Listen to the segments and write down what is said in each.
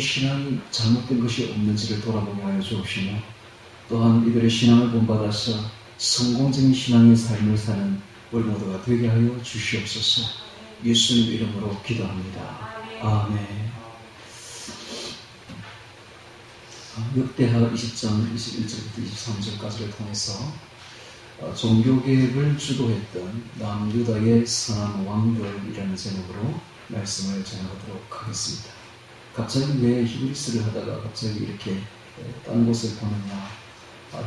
신앙이 잘못된 것이 없는지를 돌아보게 하여 주옵시며 또한 이들의 신앙을 본받아서 성공적인 신앙의 삶을 사는 우리 모두가 되게 하여 주시옵소서. 예수님 이름으로 기도합니다. 아멘. 역대하 20장 21절부터 23절까지를 통해서 종교개혁을 주도했던 남유다의 선한 왕들이라는 제목으로 말씀을 전하도록 하겠습니다. 갑자기 왜 히브리스를 하다가 갑자기 이렇게 딴 곳을 보느냐.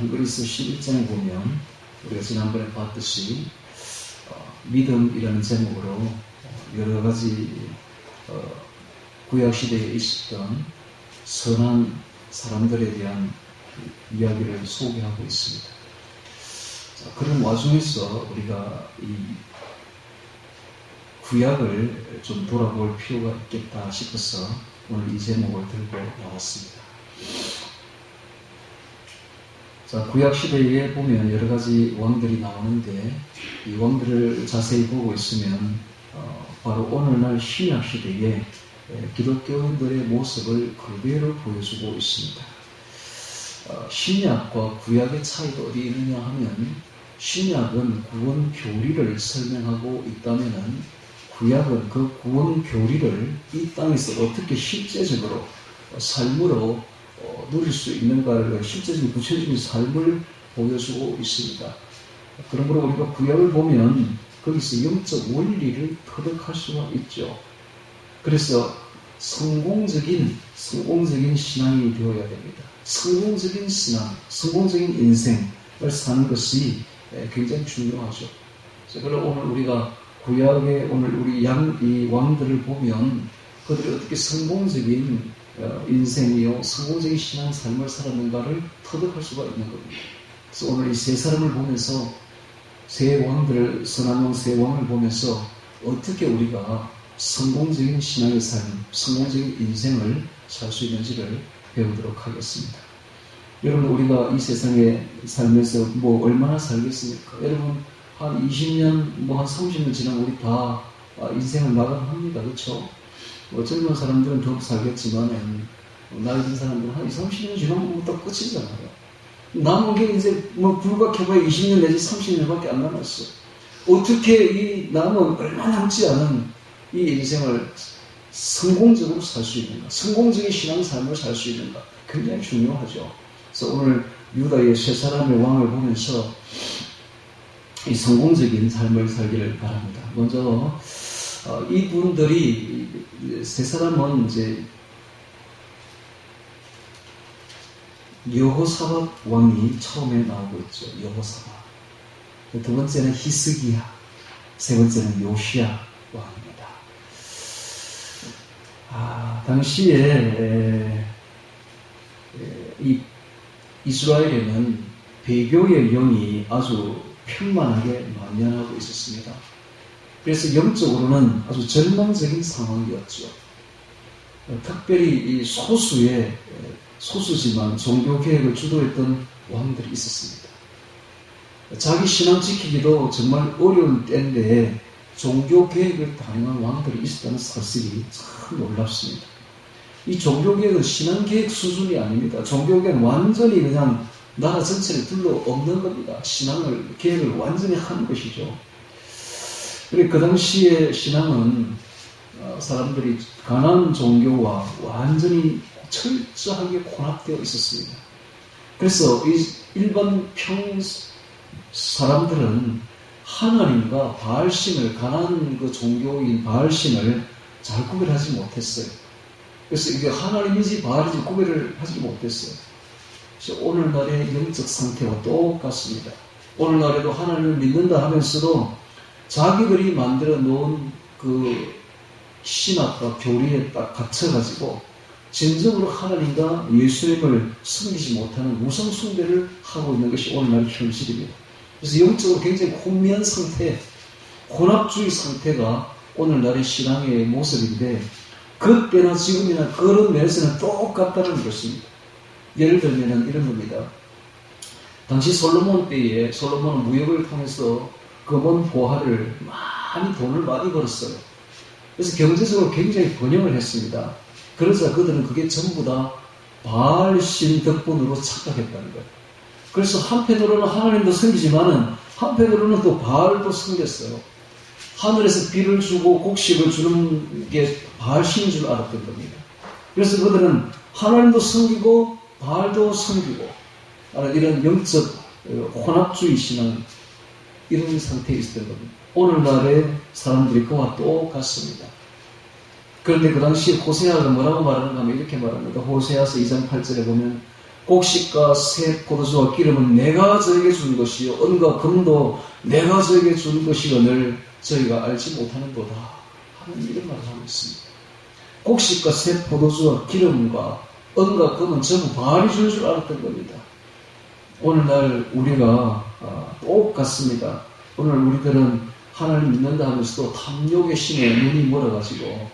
히브리스 11장에 보면 우리가 지난번에 봤듯이 믿음이라는 제목으로 여러 가지 구약시대에 있었던 선한 사람들에 대한 이야기를 소개하고 있습니다. 자, 그런 와중에서 우리가 이 구약을 좀 돌아볼 필요가 있겠다 싶어서 오늘 이 제목을 들고 나왔습니다. 자, 구약시대에 보면 여러 가지 왕들이 나오는데 이 왕들을 자세히 보고 있으면 바로 오늘날 신약시대에 기독교인들의 모습을 그대로 보여주고 있습니다. 신약과 구약의 차이가 어디 있느냐 하면 신약은 구원 교리를 설명하고 있다면 구약은 그 구원 교리를 이 땅에서 어떻게 실제적으로 삶으로 누릴 수 있는가를 실제적인 구체적인 삶을 보여주고 있습니다. 그러므로 우리가 구약을 보면 거기서 영적 원리를 터득할 수가 있죠. 그래서 성공적인 신앙이 되어야 됩니다. 성공적인 신앙, 성공적인 인생을 사는 것이 굉장히 중요하죠. 그래서 오늘 우리가 구약의 오늘 우리 이 왕들을 보면 그들이 어떻게 성공적인 인생이요, 성공적인 신앙 삶을 살았는가를 터득할 수가 있는 겁니다. 그래서 오늘 이 세 사람을 보면서 세 왕들, 선한 왕 세 왕을 보면서 어떻게 우리가 성공적인 신앙의 삶, 성공적인 인생을 살 수 있는지를 배우도록 하겠습니다. 여러분, 우리가 이 세상에 살면서 얼마나 살겠습니까? 여러분, 한 20년, 한 30년 지나면 우리 다 인생을 마감합니다. 그렇죠? 젊은 사람들은 더 살겠지만, 나이 든 사람들은 한 20, 30년 지나면 또 끝이잖아요. 남은 게 이제 불과 해봐야 20년 내지 30년밖에 안 남았어. 어떻게 이 남은 얼마 남지 않은 이 인생을 성공적으로 살 수 있는가, 성공적인 신앙 삶을 살 수 있는가, 굉장히 중요하죠. 그래서 오늘 유다의 세 사람의 왕을 보면서 이 성공적인 삶을 살기를 바랍니다. 먼저 이분들이 세 사람은 이제 여호사밧 왕이 처음에 나오고 있죠. 여호사밧. 두 번째는 히스기야, 세 번째는 요시야 왕입니다. 당시에 이 이스라엘에는 배교의 영이 아주 평만하게 만연하고 있었습니다. 그래서 영적으로는 아주 절망적인 상황이었죠. 특별히 이 소수지만 종교개혁을 주도했던 왕들이 있었습니다. 자기 신앙 지키기도 정말 어려운 때인데 종교개혁을 단행한 왕들이 있었다는 사실이 참 놀랍습니다. 이 종교개혁은 신앙개혁 수준이 아닙니다. 종교개혁은 완전히 그냥 나라 전체를 둘러엎는 겁니다. 개혁을 완전히 하는 것이죠. 그리고 그 당시에 신앙은 사람들이 가나안 종교와 완전히 철저하게 혼합되어 있었습니다. 그래서 이 일반 사람들은 하나님과 바알신을, 가나안 그 종교인 바알신을 잘 구별하지 못했어요. 그래서 이게 하나님인지 바알인지 구별을 하지 못했어요. 그래서 오늘날의 영적 상태와 똑같습니다. 오늘날에도 하나님을 믿는다 하면서도 자기들이 만들어 놓은 그 신학과 교리에 딱 갇혀가지고 진정으로 하나님과 예수님을 섬기지 못하는 우상 숭배를 하고 있는 것이 오늘날의 현실입니다. 그래서 영적으로 굉장히 혼미한 상태, 혼합주의 상태가 오늘날의 신앙의 모습인데 그때나 지금이나 그런 면에서는 똑같다는 것입니다. 예를 들면 이런 겁니다. 당시 솔로몬 때에 솔로몬은 무역을 통해서 금은 보화를 돈을 많이 벌었어요. 그래서 경제적으로 굉장히 번영을 했습니다. 그러자 그들은 그게 전부 다 바알신 덕분으로 착각했다는 거예요. 그래서 한편으로는 하나님도 섬기지만은 한편으로는 또 바알도 섬겼어요. 하늘에서 비를 주고 곡식을 주는 게 바알신인 줄 알았던 겁니다. 그래서 그들은 하나님도 섬기고 바알도 섬기고 이런 영적 혼합주의 신앙, 이런 상태에 있었던 겁니다. 오늘날의 사람들이 그와 똑같습니다. 그런데 그 당시에 호세아가 뭐라고 말하는가 하면 이렇게 말합니다. 호세아서 2장 8절에 보면 곡식과 새 포도주와 기름은 내가 저에게 준 것이요 은과 금도 내가 저에게 준 것이거늘 저희가 알지 못하는도다 하는 이런 말을 하고 있습니다. 곡식과 새 포도주와 기름과 은과 금은 전부 바알이 줄 줄 알았던 겁니다. 오늘날 우리가 똑같습니다. 오늘 우리들은 하나님 믿는다 하면서도 탐욕의 신에 눈이 멀어가지고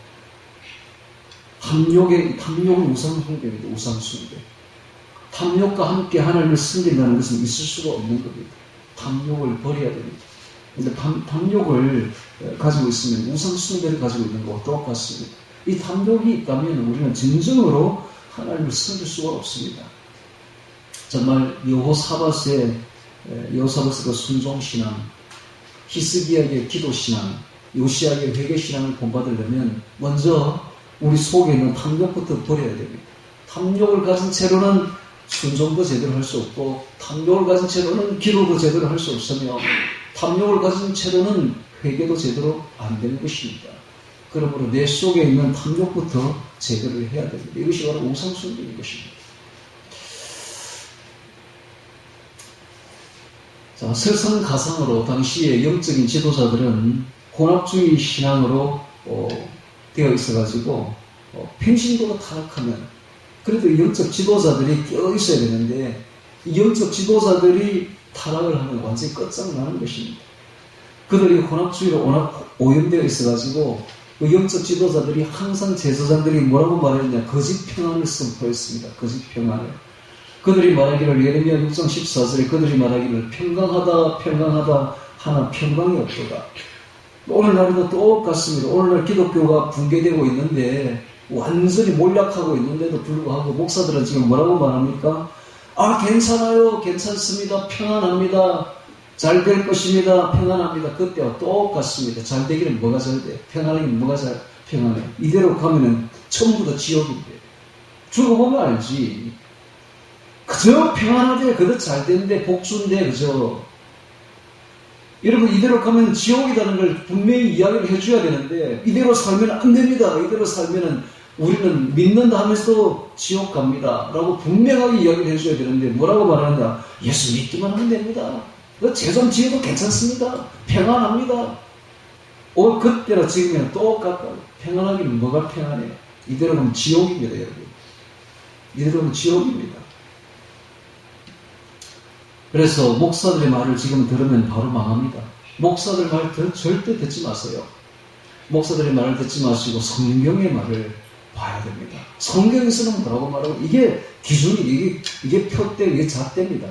탐욕은 우상숭배입니다. 우상숭배. 탐욕과 함께 하나님을 섬긴다는 것은 있을 수가 없는 겁니다. 탐욕을 버려야 됩니다. 근데 탐욕을 가지고 있으면 우상숭배를 가지고 있는 것과 똑같습니다. 이 탐욕이 있다면 우리는 진정으로 하나님을 섬길 수가 없습니다. 정말 여호사밧의 그 순종신앙, 히스기야의 기도신앙, 요시야의 회개신앙을 본받으려면 먼저 우리 속에 있는 탐욕부터 버려야 됩니다. 탐욕을 가진 채로는 순종도 제대로 할 수 없고 탐욕을 가진 채로는 기도도 제대로 할 수 없으며 탐욕을 가진 채로는 회개도 제대로 안 되는 것입니다. 그러므로 내 속에 있는 탐욕부터 제거를 해야 됩니다. 이것이 바로 우상숭배인 것입니다. 자, 설상가상으로 당시의 영적인 지도자들은 혼합주의 신앙으로 되어 있어가지고 평신도가 타락하면 그래도 영적 지도자들이 껴 있어야 되는데 이 영적 지도자들이 타락을 하면 완전히 끝장나는 것입니다. 그들이 혼합주의로 오염되어 있어가지고 그 영적 지도자들이 항상 제사장들이 뭐라고 말했냐, 거짓 평안을 선포했습니다. 거짓 평안을. 그들이 말하기를, 예레미야 6장 14절에 그들이 말하기를 평강하다 하나 평강이 없도다. 오늘날도 똑같습니다. 오늘날 기독교가 붕괴되고 있는데 완전히 몰락하고 있는데도 불구하고 목사들은 지금 뭐라고 말합니까? 괜찮아요, 괜찮습니다, 평안합니다, 잘 될 것입니다, 평안합니다. 그때와 똑같습니다. 잘 되기는 뭐가 잘 돼? 평안하기는 뭐가 잘 평안해? 이대로 가면은 전부 다 지옥인데. 죽어보면 알지. 그저 평안하대, 그저 잘 되는데, 복수인데, 그저. 여러분, 이대로 가면 지옥이라는 걸 분명히 이야기를 해줘야 되는데, 이대로 살면 안 됩니다. 이대로 살면은 우리는 믿는다 하면서도 지옥 갑니다. 라고 분명하게 이야기를 해줘야 되는데, 뭐라고 말하느냐? 예수 믿기만 하면 됩니다. 재정 지어도 괜찮습니다. 평안합니다. 그때나 지금이나 똑같다. 평안하기는 뭐가 평안해요? 이대로 가면 지옥입니다, 여러분. 이대로 가면 지옥입니다. 그래서 목사들의 말을 지금 들으면 바로 망합니다. 목사들 말 절대 듣지 마세요. 목사들의 말을 듣지 마시고 성경의 말을 봐야 됩니다. 성경에서는 뭐라고 말하고, 이게 기준이, 이게 표대, 이게 잣대입니다.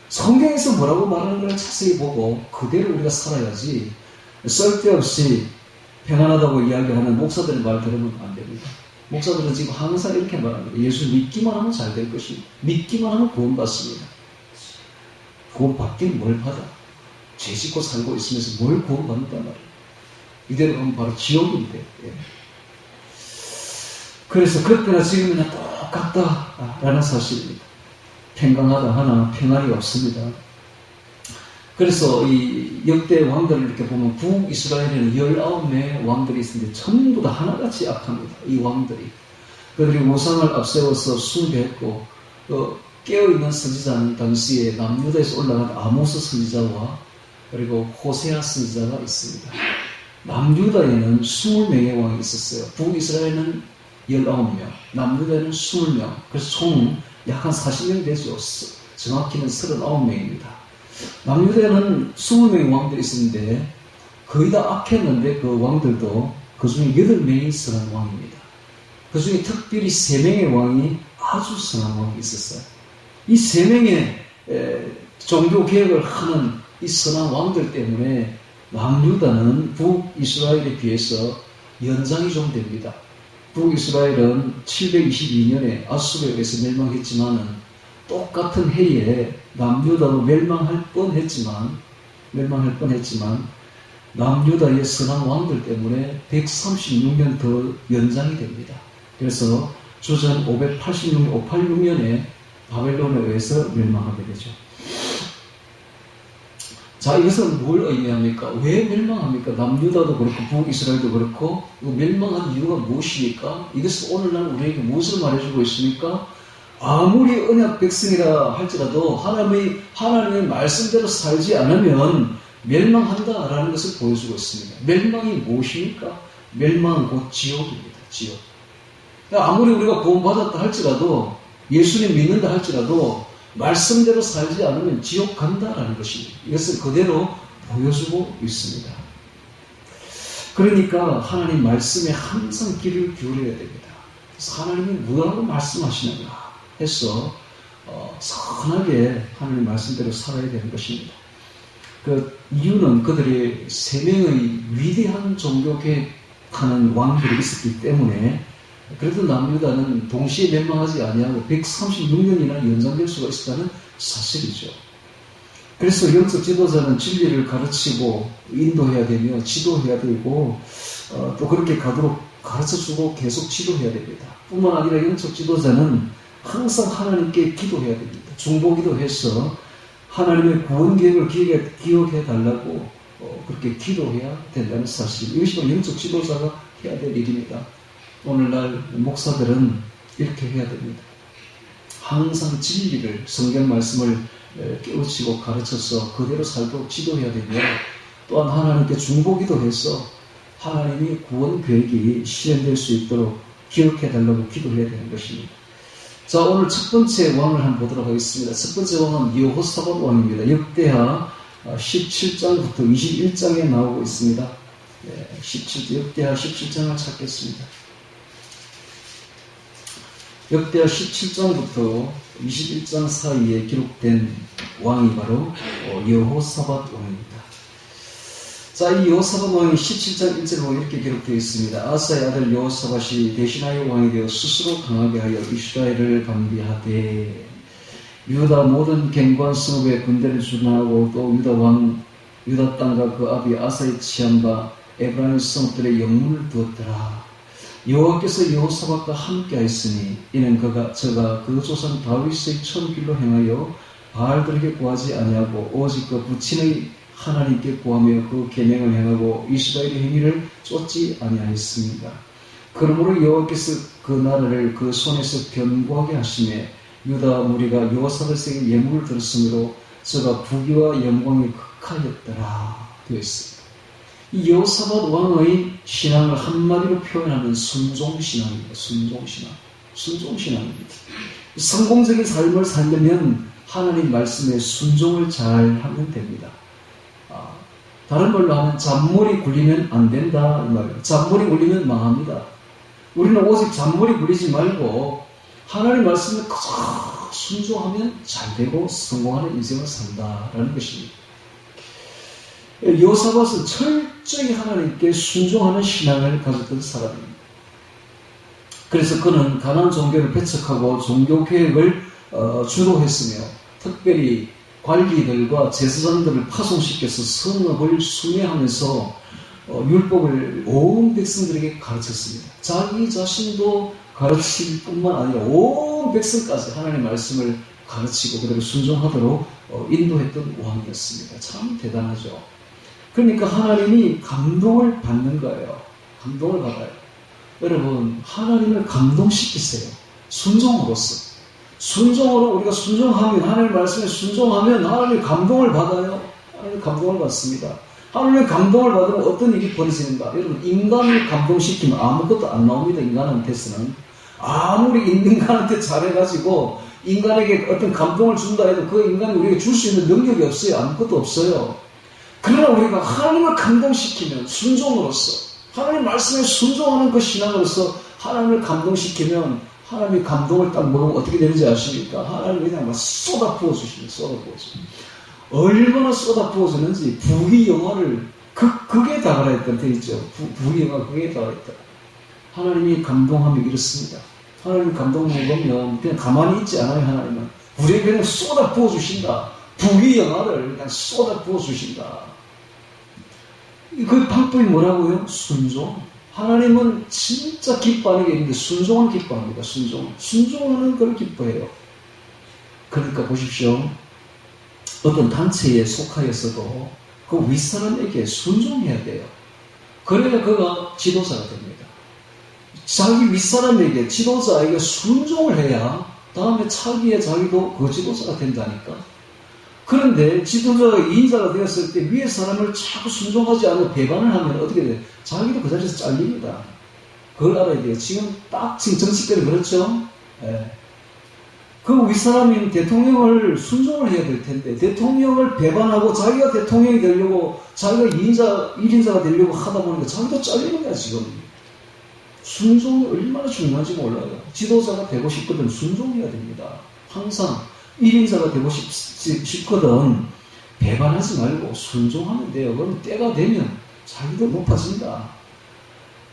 성경에서 뭐라고 말하는 걸 자세히 보고 그대로 우리가 살아야지, 쓸데없이 평안하다고 이야기하는 목사들의 말 들으면 안 됩니다. 목사들은 지금 항상 이렇게 말합니다. 예수 믿기만 하면 잘 될 것입니다. 믿기만 하면 구원받습니다. 구원받긴 뭘 받아? 죄 짓고 살고 있으면서 뭘 구원받는단 말이에요. 이대로 가면 바로 지옥인데. 예. 그래서 그때나 지금이나 똑같다라는 사실입니다. 평강하다 하나 평안이 없습니다. 그래서 이 역대 왕들을 이렇게 보면 북이스라엘에는 19명의 왕들이 있는데 전부 다 하나같이 악합니다. 이 왕들이. 그들이 우상을 앞세워서 숭배했고, 깨어있는 선지자는 당시에 남유다에서 올라간 아모스 선지자와 그리고 호세아 선지자가 있습니다. 남유다에는 20명의 왕이 있었어요. 북이스라엘은 19명, 남유다에는 20명. 그래서 총 약 한 40명 되죠. 정확히는 39명입니다. 남유다에는 20명의 왕들이 있었는데 거의 다 악했는데 그 왕들도 그 중에 8명이 선한 왕입니다. 그 중에 특별히 3명의 왕이 아주 선한 왕이 있었어요. 이 3명의 종교 개혁을 하는 이 선한 왕들 때문에 남유다는 북이스라엘에 비해서 연장이 좀 됩니다. 북이스라엘은 722년에 아수르에 의해서 멸망했지만은 똑같은 해에 남유다도 멸망할 뻔했지만 남유다의 선한 왕들 때문에 136년 더 연장이 됩니다. 그래서 주전 586년에 바벨론에 의해서 멸망하게 되죠. 자, 이것은 뭘 의미합니까? 왜 멸망합니까? 남유다도 그렇고 북이스라엘도 그렇고 멸망한 이유가 무엇입니까? 이것은 오늘날 우리에게 무엇을 말해주고 있습니까? 아무리 언약 백성이라 할지라도 하나님의 말씀대로 살지 않으면 멸망한다라는 것을 보여주고 있습니다. 멸망이 무엇입니까? 멸망은 곧 지옥입니다. 지옥. 아무리 우리가 구원받았다 할지라도 예수님 믿는다 할지라도 말씀대로 살지 않으면 지옥 간다라는 것입니다. 이것을 그대로 보여주고 있습니다. 그러니까 하나님 말씀에 항상 귀를 기울여야 됩니다. 그래서 하나님이 뭐라고 말씀하시는가 해서 선하게 하나님 말씀대로 살아야 되는 것입니다. 그 이유는 그들이 세 명의 위대한 종교 개혁하는 왕들이 있었기 때문에 그래도 남유다는 동시에 멸망하지 아니하고 136년이나 연장될 수가 있었다는 사실이죠. 그래서 영적 지도자는 진리를 가르치고 인도해야 되며 지도해야 되고 또 그렇게 가도록 가르쳐주고 계속 지도해야 됩니다. 뿐만 아니라 영적 지도자는 항상 하나님께 기도해야 됩니다. 중보기도해서 하나님의 구원 계획을 기억해 달라고 그렇게 기도해야 된다는 사실. 이것이 바로 영적 지도자가 해야 될 일입니다. 오늘날 목사들은 이렇게 해야 됩니다. 항상 진리를, 성경 말씀을 깨우치고 가르쳐서 그대로 살도록 지도해야 되며 또한 하나님께 중보기도해서 하나님이 구원 계획이 실현될 수 있도록 기억해 달라고 기도해야 되는 것입니다. 자, 오늘 첫 번째 왕을 한번 보도록 하겠습니다. 첫 번째 왕은 여호사밧 왕입니다. 역대하 17장부터 21장에 나오고 있습니다. 역대하 17장을 찾겠습니다. 역대하 17장부터 21장 사이에 기록된 왕이 바로 여호사밧 왕입니다. 자, 이 여호사밧 왕이 17장 1절로 이렇게 기록되어 있습니다. 아사의 아들 여호사밧이 대신하여 왕이 되어 스스로 강하게 하여 이스라엘을 반비하되 유다 모든 갱관 성읍에 군대를 주둔하고 또 유다 땅과 그 아비 아사의 취한 바 에브라임 성읍들의 영문을 두었더라. 여호와께서 여호사밧과 함께하였으니 이는 저가 그 조상 다윗의 천길로 행하여 바알들에게 구하지 아니하고 오직 그 부친의 하나님께 구하며 그 계명을 행하고 이스라엘의 행위를 쫓지 아니하였습니다. 그러므로 여호와께서 그 나라를 그 손에서 견고하게 하시며 유다 무리가 여호사밧에게 예물을 들었으므로 저가 부귀와 영광이 극하였더라 되어 있습니다. 이 여호사밧 왕의 신앙을 한마디로 표현하면 순종신앙입니다. 순종신앙입니다. 성공적인 삶을 살려면 하나님 말씀에 순종을 잘 하면 됩니다. 다른 말로 하면 잔머리 굴리면 안 된다 이 말이에요. 잔머리 굴리면 망합니다. 우리는 오직 잔머리 굴리지 말고 하나님 말씀에 그저 순종하면 잘 되고 성공하는 인생을 산다라는 것입니다. 여호사밧은 철저히 하나님께 순종하는 신앙을 가졌던 사람입니다. 그래서 그는 가나안 종교를 배척하고 종교 개혁을 주도했으며 특별히 관리들과 제사장들을 파송시켜서 성읍을 순회하면서 율법을 온 백성들에게 가르쳤습니다. 자기 자신도 가르칠 뿐만 아니라 온 백성까지 하나님의 말씀을 가르치고 그대로 순종하도록 인도했던 왕이었습니다. 참 대단하죠. 그러니까 하나님이 감동을 받는 거예요. 감동을 받아요. 여러분, 하나님을 감동시키세요. 순종으로서. 순종으로 우리가 순종하면, 하나님 말씀에 순종하면 하나님의 감동을 받아요. 하나님의 감동을 받습니다. 하나님의 감동을 받으면 어떤 일이 벌어지는가? 여러분, 인간을 감동시키면 아무것도 안 나옵니다. 인간한테서는. 아무리 인간한테 잘해가지고 인간에게 어떤 감동을 준다 해도 그 인간이 우리에게 줄 수 있는 능력이 없어요. 아무것도 없어요. 그러나 우리가 하나님을 감동시키면 순종으로서 하나님 말씀에 순종하는 그 신앙으로서 하나님을 감동시키면 하나님의 감동을 딱 먹으면 어떻게 되는지 아십니까? 하나님이 그냥 막 쏟아 부어주십니다. 쏟아 부어주십니다. 얼마나 쏟아 부어주는지 부귀영화를 극에 달하라 했던 데 있죠. 부귀영화 극에 달하라 했다. 하나님이 감동하면 이렇습니다. 하나님 감동하는 거면 그냥 가만히 있지 않아요. 하나님은 우리에게 그냥 쏟아 부어주신다. 부귀영화를 그냥 쏟아 부어주신다. 그 방법이 뭐라고요? 순종. 하나님은 진짜 기뻐하는 게 있는데 순종은 기뻐합니다. 순종하는 걸 기뻐해요. 그러니까 보십시오. 어떤 단체에 속하였어도 그 윗사람에게 순종해야 돼요. 그래야 그가 지도자가 됩니다. 자기 윗사람에게 지도자에게 순종을 해야 다음에 차기에 자기도 그 지도자가 된다니까. 그런데 지도자가 2인자가 되었을 때 위에 사람을 자꾸 순종하지 않고 배반을 하면 어떻게 돼요? 자기도 그 자리에서 잘립니다. 그걸 알아야 돼요. 지금 정치권이 그렇죠? 예. 그 윗사람인 대통령을 순종을 해야 될 텐데 대통령을 배반하고 자기가 대통령이 되려고 자기가 1인자가 되려고 하다 보니까 자기도 잘리는 거야 지금. 순종이 얼마나 중요한지 몰라요. 지도자가 되고 싶거든 순종해야 됩니다. 항상 1인자가 되고 싶거든 배반하지 말고 순종하면 돼요. 그럼 때가 되면 자기도 높아진다.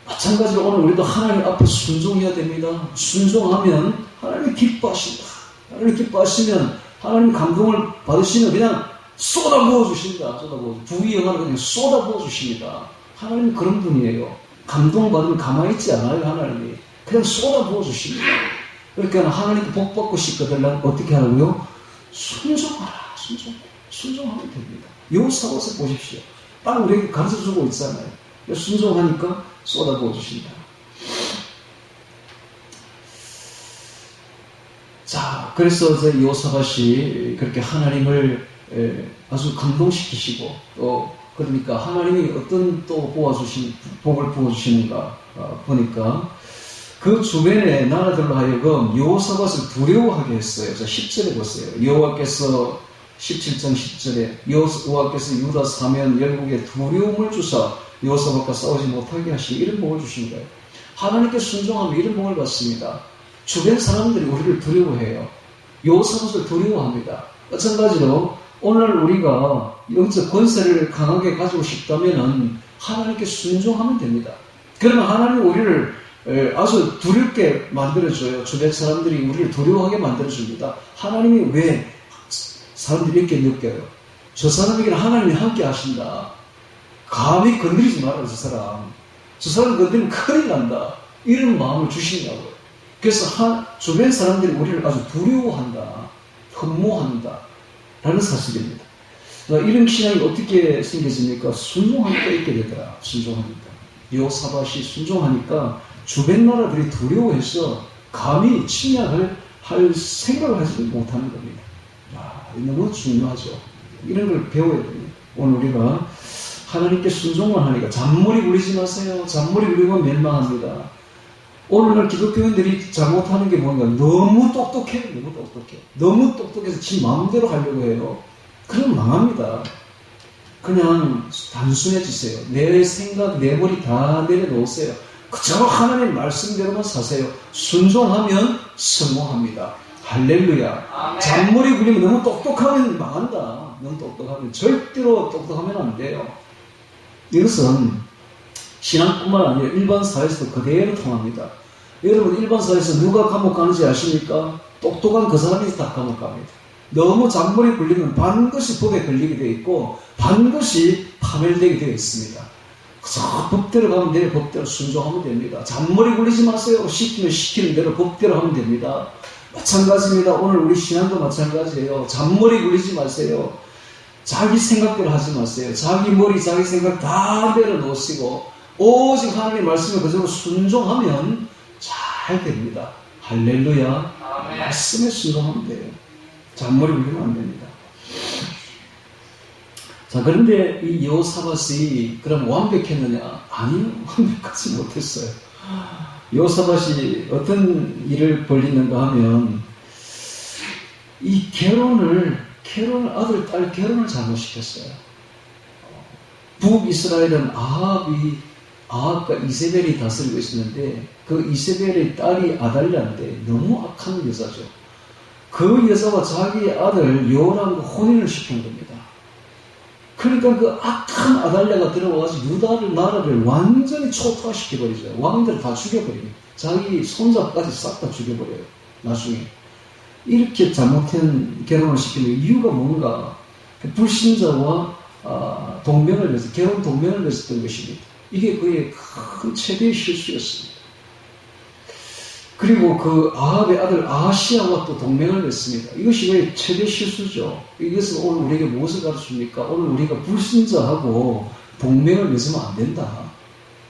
마찬가지로 오늘 우리도 하나님 앞에 순종해야 됩니다. 순종하면 하나님이 기뻐하신다. 하나님 기뻐하시면 하나님 감동을 받으시면 그냥 쏟아부어 주신다. 부귀영화를 그냥 쏟아부어 주십니다. 하나님 그런 분이에요. 감동받으면 가만히 있지 않아요. 하나님이 그냥 쏟아부어 주십니다. 그러니까 하나님께 복 받고 싶거든 어떻게 하라고요? 순종하라. 순종하면 됩니다. 요사와서 보십시오. 딱 우리에게 가르쳐주고 있잖아요. 순종하니까 쏟아부어 주신다. 자, 그래서 요사밭이 그렇게 하나님을 아주 감동시키시고 또 그러니까 하나님이 어떤 또 복을 부어주시는가 보니까 그 주변의 나라들로 하여금 여호사밧을 두려워하게 했어요. 자, 10절에 보세요. 여호와께서 17장 10절에 여호와께서 유다 사면 열국에 두려움을 주사 여호사밧과 싸우지 못하게 하시고 이런 복을 주신 거예요. 하나님께 순종하면 이런 복을 받습니다. 주변 사람들이 우리를 두려워해요. 여호사밧을 두려워합니다. 마찬가지로 오늘 우리가 영적 권세를 강하게 가지고 싶다면 하나님께 순종하면 됩니다. 그러면 하나님이 우리를 아주 두렵게 만들어줘요. 주변 사람들이 우리를 두려워하게 만들어줍니다. 하나님이 왜 사람들이 이렇게 느껴요? 저 사람에게는 하나님이 함께 하신다. 감히 건드리지 마라, 저 사람. 저 사람 건드리면 큰일 난다. 이런 마음을 주시냐고요. 그래서 주변 사람들이 우리를 아주 두려워한다. 흠모한다. 라는 사실입니다. 이런 신앙이 어떻게 생겨집니까? 순종하니까 있게 되더라. 순종하니까. 여호사밧이 순종하니까 주변 나라들이 두려워해서 감히 침략을 할 생각을 하지 못하는 겁니다. 너무 중요하죠. 이런 걸 배워야 됩니다. 오늘 우리가 하나님께 순종만 하니까 잔머리 굴리지 마세요. 잔머리 굴리면 멸망합니다. 오늘날 기독교인들이 잘못하는 게 뭔가 너무 똑똑해. 너무 똑똑해서 지 마음대로 하려고 해요. 그럼 망합니다. 그냥 단순해지세요. 내 생각, 내 머리 다 내려놓으세요. 그저 하나님 말씀대로만 사세요. 순종하면 성공합니다. 할렐루야. 아멘. 잔머리 굴리면 너무 똑똑하면 망한다. 너무 똑똑하면 절대로 똑똑하면 안 돼요. 이것은 신앙뿐만 아니라 일반 사회에서도 그대로 통합니다. 여러분 일반 사회에서 누가 감옥 가는지 아십니까? 똑똑한 그 사람이 다 감옥 갑니다. 너무 잔머리 굴리면 반드시 법에 걸리게 되어 있고 반드시 파멸되게 되어 있습니다. 그래서 법대로 가면 내 법대로 순종하면 됩니다. 잔머리 굴리지 마세요. 시키면 시키는 대로 법대로 하면 됩니다. 마찬가지입니다. 오늘 우리 신앙도 마찬가지예요. 잔머리 굴리지 마세요. 자기 생각대로 하지 마세요. 자기 머리, 자기 생각 다 내려놓으시고 오직 하나님의 말씀에 그대로 순종하면 잘 됩니다. 할렐루야. 아멘. 말씀에 순종하면 돼요. 잔머리 굴리면 안 됩니다. 자, 그런데 이 여호사밧이 그럼 완벽했느냐? 아니요. 완벽하지 못했어요. 여호사밧이 어떤 일을 벌리는가 하면 이 아들, 딸 결혼을 잘못시켰어요. 북이스라엘은 아합과 이세벨이 다스리고 있었는데 그 이세벨의 딸이 아달랴인데 너무 악한 여자죠. 그 여자와 자기 아들 요람과 혼인을 시킨 겁니다. 그러니까 그 악한 아달랴가 들어와가지고 유다를 나라를 완전히 초토화시켜버리죠. 왕들 다 죽여버려요. 자기 손자까지 싹 다 죽여버려요. 나중에. 이렇게 잘못된 결혼을 시키는 이유가 뭔가? 불신자와 동맹을 맺어 결혼 동맹을 맺었던 것입니다. 이게 그의 큰 최대의 실수였습니다. 그리고 그 아합의 아들 아하시아와 또 동맹을 맺습니다. 이것이 왜 최대 실수죠. 이것은 오늘 우리에게 무엇을 가르쳐줍니까? 오늘 우리가 불신자하고 동맹을 맺으면 안 된다.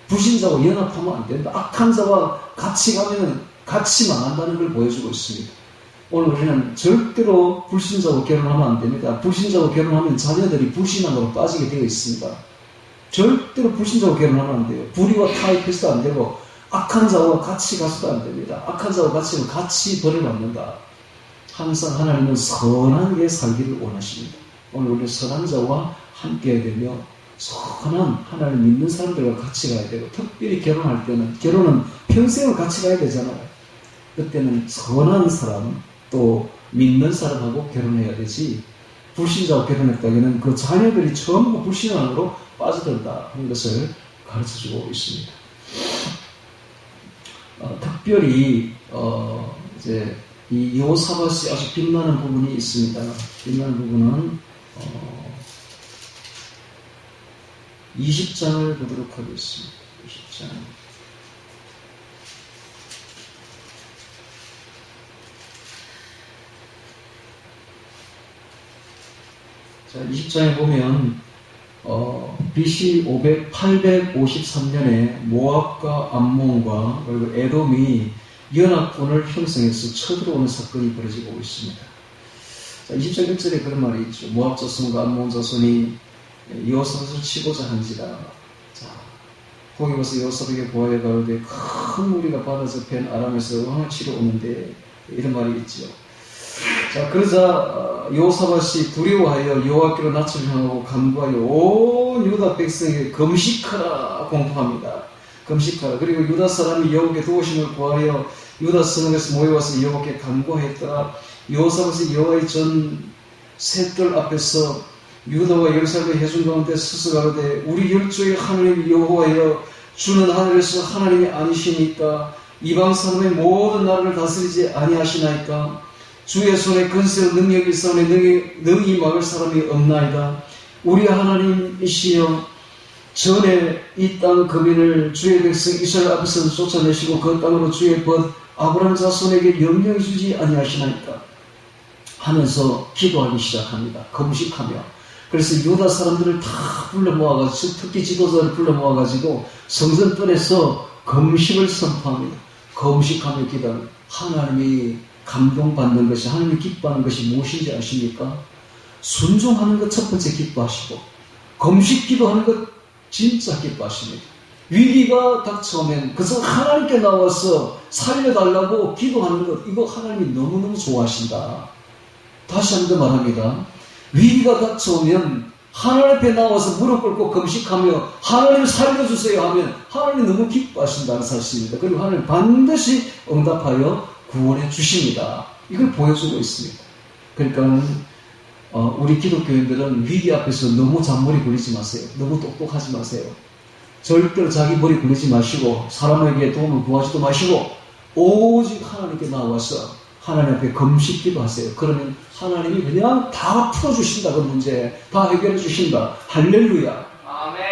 불신자와 연합하면 안 된다. 악한 자와 같이 가면 같이 망한다는 걸 보여주고 있습니다. 오늘 우리는 절대로 불신자와 결혼하면 안 됩니다. 불신자와 결혼하면 자녀들이 불신앙으로 빠지게 되어 있습니다. 절대로 불신자와 결혼하면 안 돼요. 불의와 타협해서도 안 되고 악한 자와 같이 가서도 안 됩니다. 악한 자와 같이 가면 같이 벌을 받는다. 항상 하나님은 선하게 살기를 원하십니다. 오늘 우리는 선한 자와 함께 되며 선한 하나님 믿는 사람들과 같이 가야 되고 특별히 결혼할 때는 결혼은 평생을 같이 가야 되잖아요. 그때는 선한 사람 또 믿는 사람하고 결혼해야 되지 불신자와 결혼했다기는 그 자녀들이 전부 불신앙으로 빠져든다 하는 것을 가르쳐주고 있습니다. 특별히 이제 이 여호사밧이 아주 빛나는 부분이 있습니다. 빛나는 부분은 20장을 보도록 하겠습니다. 20장. 자, 20장에 보면 BC 853년에 모압과 암몬과 그리고 에돔이 연합군을 형성해서 쳐들어오는 사건이 벌어지고 있습니다. 자, 20장 1절에 그런 말이 있죠. 모압 자손과 암몬 자손이 여호사밧을 치고자 한지라. 자, 거기 와서 여호사밧에게 고하여 가로되 큰 무리가 바다에서 밴 아람에서 왕을 치러 오는데 이런 말이 있죠. 자, 그러자 여호사밧이 두려워하여 여호와께로 낯을 향하고 간구하여 온 유다 백성에게 금식하라 공포합니다. 금식하라. 그리고 유다 사람이 여호와께 도우심을 구하여 유다 성에서 모여와서 여호와께 간구하였더라. 여호사밧이 여호와의 전 셋들 앞에서 유다와 예루살렘의 회중 가운데 서서 가로되 우리 열조의 하나님 여호와여 주는 하늘에서 하나님이 아니시니까 이방 사람의 모든 나라를 다스리지 아니하시나이까 주의 손에 근세와 능력이 있사오니 능히 막을 사람이 없나이다. 우리 하나님이시여 전에 이 땅 거민을 주의 백성 이스라엘 앞에서 쫓아내시고 그 땅으로 주의 벗 아브라함 자손에게 명령해 주지 아니하시나이까 하면서 기도하기 시작합니다. 금식하며. 그래서 유다 사람들을 다 불러 모아가지고 특히 지도자를 불러 모아가지고 성전뜰에서 금식을 선포합니다. 금식하며 기도합니다. 하나님이 감동받는 것이 하나님이 기뻐하는 것이 무엇인지 아십니까? 순종하는 것 첫 번째 기뻐하시고 금식 기도하는 것 진짜 기뻐하십니다. 위기가 닥쳐오면 그래서 하나님께 나와서 살려달라고 기도하는 것 이거 하나님이 너무너무 좋아하신다. 다시 한 번 말합니다. 위기가 닥쳐오면 하나님 앞에 나와서 무릎 꿇고 금식하며 하나님 살려주세요 하면 하나님 너무 기뻐하신다는 사실입니다. 그리고 하나님 반드시 응답하여 구원해 주십니다. 이걸 보여주고 있습니다. 그러니까 우리 기독교인들은 위기 앞에서 너무 잔머리 굴리지 마세요. 너무 똑똑하지 마세요. 절대로 자기 머리 굴리지 마시고 사람에게 도움을 구하지도 마시고 오직 하나님께 나와서 하나님 앞에 금식 기도하세요. 그러면 하나님이 그냥 다 풀어주신다. 그 문제 다 해결해 주신다. 할렐루야.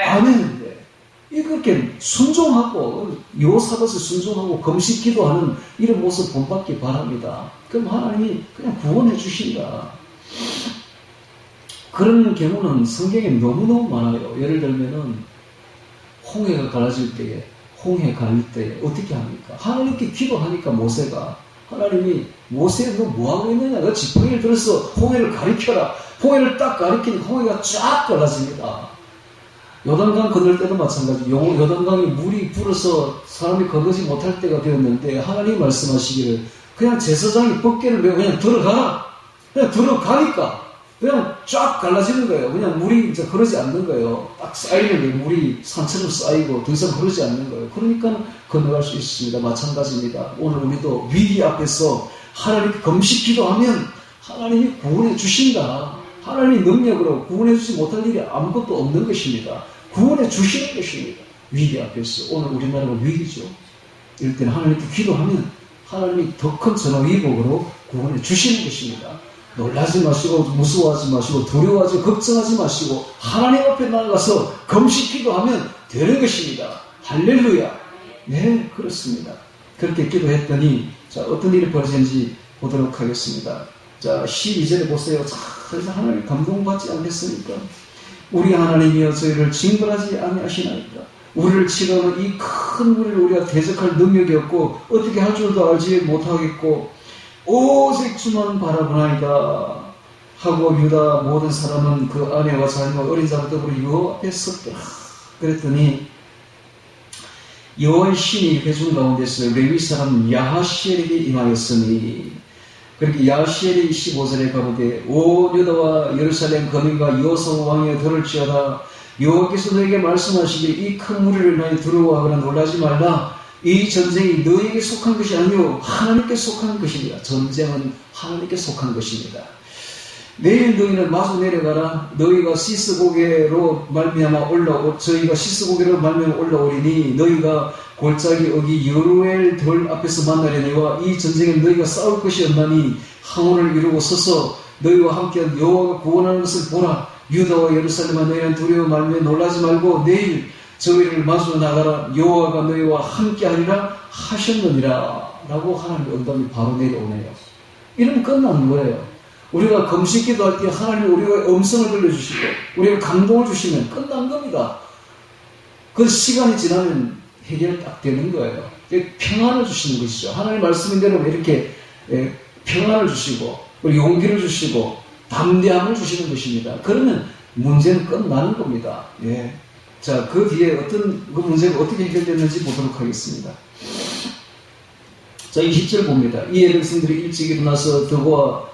아멘. 이렇게 순종하고 여호사밧을 순종하고 금식 기도하는 이런 모습 본받기 바랍니다. 그럼 하나님이 그냥 구원해 주신다. 그런 경우는 성경에 너무너무 많아요. 예를 들면은 홍해가 갈라질 때에 홍해 갈릴 때 어떻게 합니까? 하나님께 기도하니까 모세가 하나님이 모세 너 뭐하고 있느냐? 너 지팡이를 들어서 홍해를 가리켜라. 홍해를 딱 가리키니까 홍해가 쫙 갈라집니다. 요단강 건널 때도 마찬가지. 요단강이 물이 불어서 사람이 건너지 못할 때가 되었는데 하나님이 말씀하시기를 그냥 제사장이 덮개를 메고 그냥 들어가라. 그냥 들어가니까 그냥 쫙 갈라지는 거예요. 그냥 물이 이제 흐르지 않는 거예요. 딱 쌓이는 게 물이 산처럼 쌓이고 더 이상 흐르지 않는 거예요. 그러니까 건너갈 수 있습니다. 마찬가지입니다. 오늘 우리도 위기 앞에서 하나님께 금식 기도하면 하나님이 구원해 주신다. 하나님의 능력으로 구원해 주지 못할 일이 아무것도 없는 것입니다. 구원해 주시는 것입니다. 위기 앞에서. 오늘 우리나라가 위기죠. 이럴 때는 하나님께 기도하면 하나님이 더 큰 전화위복으로 구원해 주시는 것입니다. 놀라지 마시고 무서워하지 마시고 두려워하지 걱정하지 마시고 하나님 앞에 나가서 금식 기도하면 되는 것입니다. 할렐루야. 네, 그렇습니다. 그렇게 기도했더니 자, 어떤 일이 벌어지는지 보도록 하겠습니다. 자, 12절에 보세요. 자, 그래서 하나님 감동받지 않겠습니까? 우리 하나님이여 저희를 징벌하지 아니하시나이까. 우리를 치러는 이 큰 무리를 우리가 대적할 능력이 없고 어떻게 할 줄도 알지 못하겠고 오직 주만 바라보나이다 하고 유다 모든 사람은 그 아내와 자녀와 어린 자와 더불어 여호와 앞에 섰더라. 그랬더니 여호와의 신이 회중 가운데서 레위 사람 야하시엘에게 임하였으니 그렇게 야하시엘이 15절에 가로되 오 유다와 예루살렘 거민과 여호사밧 왕이여 들을지어다. 여호와께서 너에게 말씀하시기를 이 큰 무리를 너희 두려워하거나 놀라지 말라. 이 전쟁이 너에게 속한 것이 아니요 하나님께 속한 것입니다. 전쟁은 하나님께 속한 것입니다. 내일 너희는 마주 내려가라. 너희가 시스고개로 말미암아 저희가 시스고개로 말미암아 올라오리니 너희가 골짜기 어기 여루엘 돌 앞에서 만나려니와 이 전쟁에 너희가 싸울 것이 없나니 항원을 이루고 서서 너희와 함께한 여호와가 구원하는 것을 보라. 유다와 예루살렘아 너희는 두려워 말며 놀라지 말고 내일 저희를 마주 나가라. 여호와가 너희와 함께하리라 하셨느니라 라고 하나님의 응답이 바로 내려오네요. 이러면 끝나는 거예요. 우리가 금식 기도할 때 하나님 우리가 음성을 들려주시고 우리가 감동을 주시면 끝난 겁니다. 그 시간이 지나면 해결 딱 되는 거예요. 평안을 주시는 것이죠. 하나님 말씀대로 이렇게 평안을 주시고 용기를 주시고 담대함을 주시는 것입니다. 그러면 문제는 끝나는 겁니다. 예. 자, 그 뒤에 어떤 그 문제가 어떻게 해결됐는지 보도록 하겠습니다. 자, 20절 봅니다. 이에 백성들이 일찍 일어나서 더고와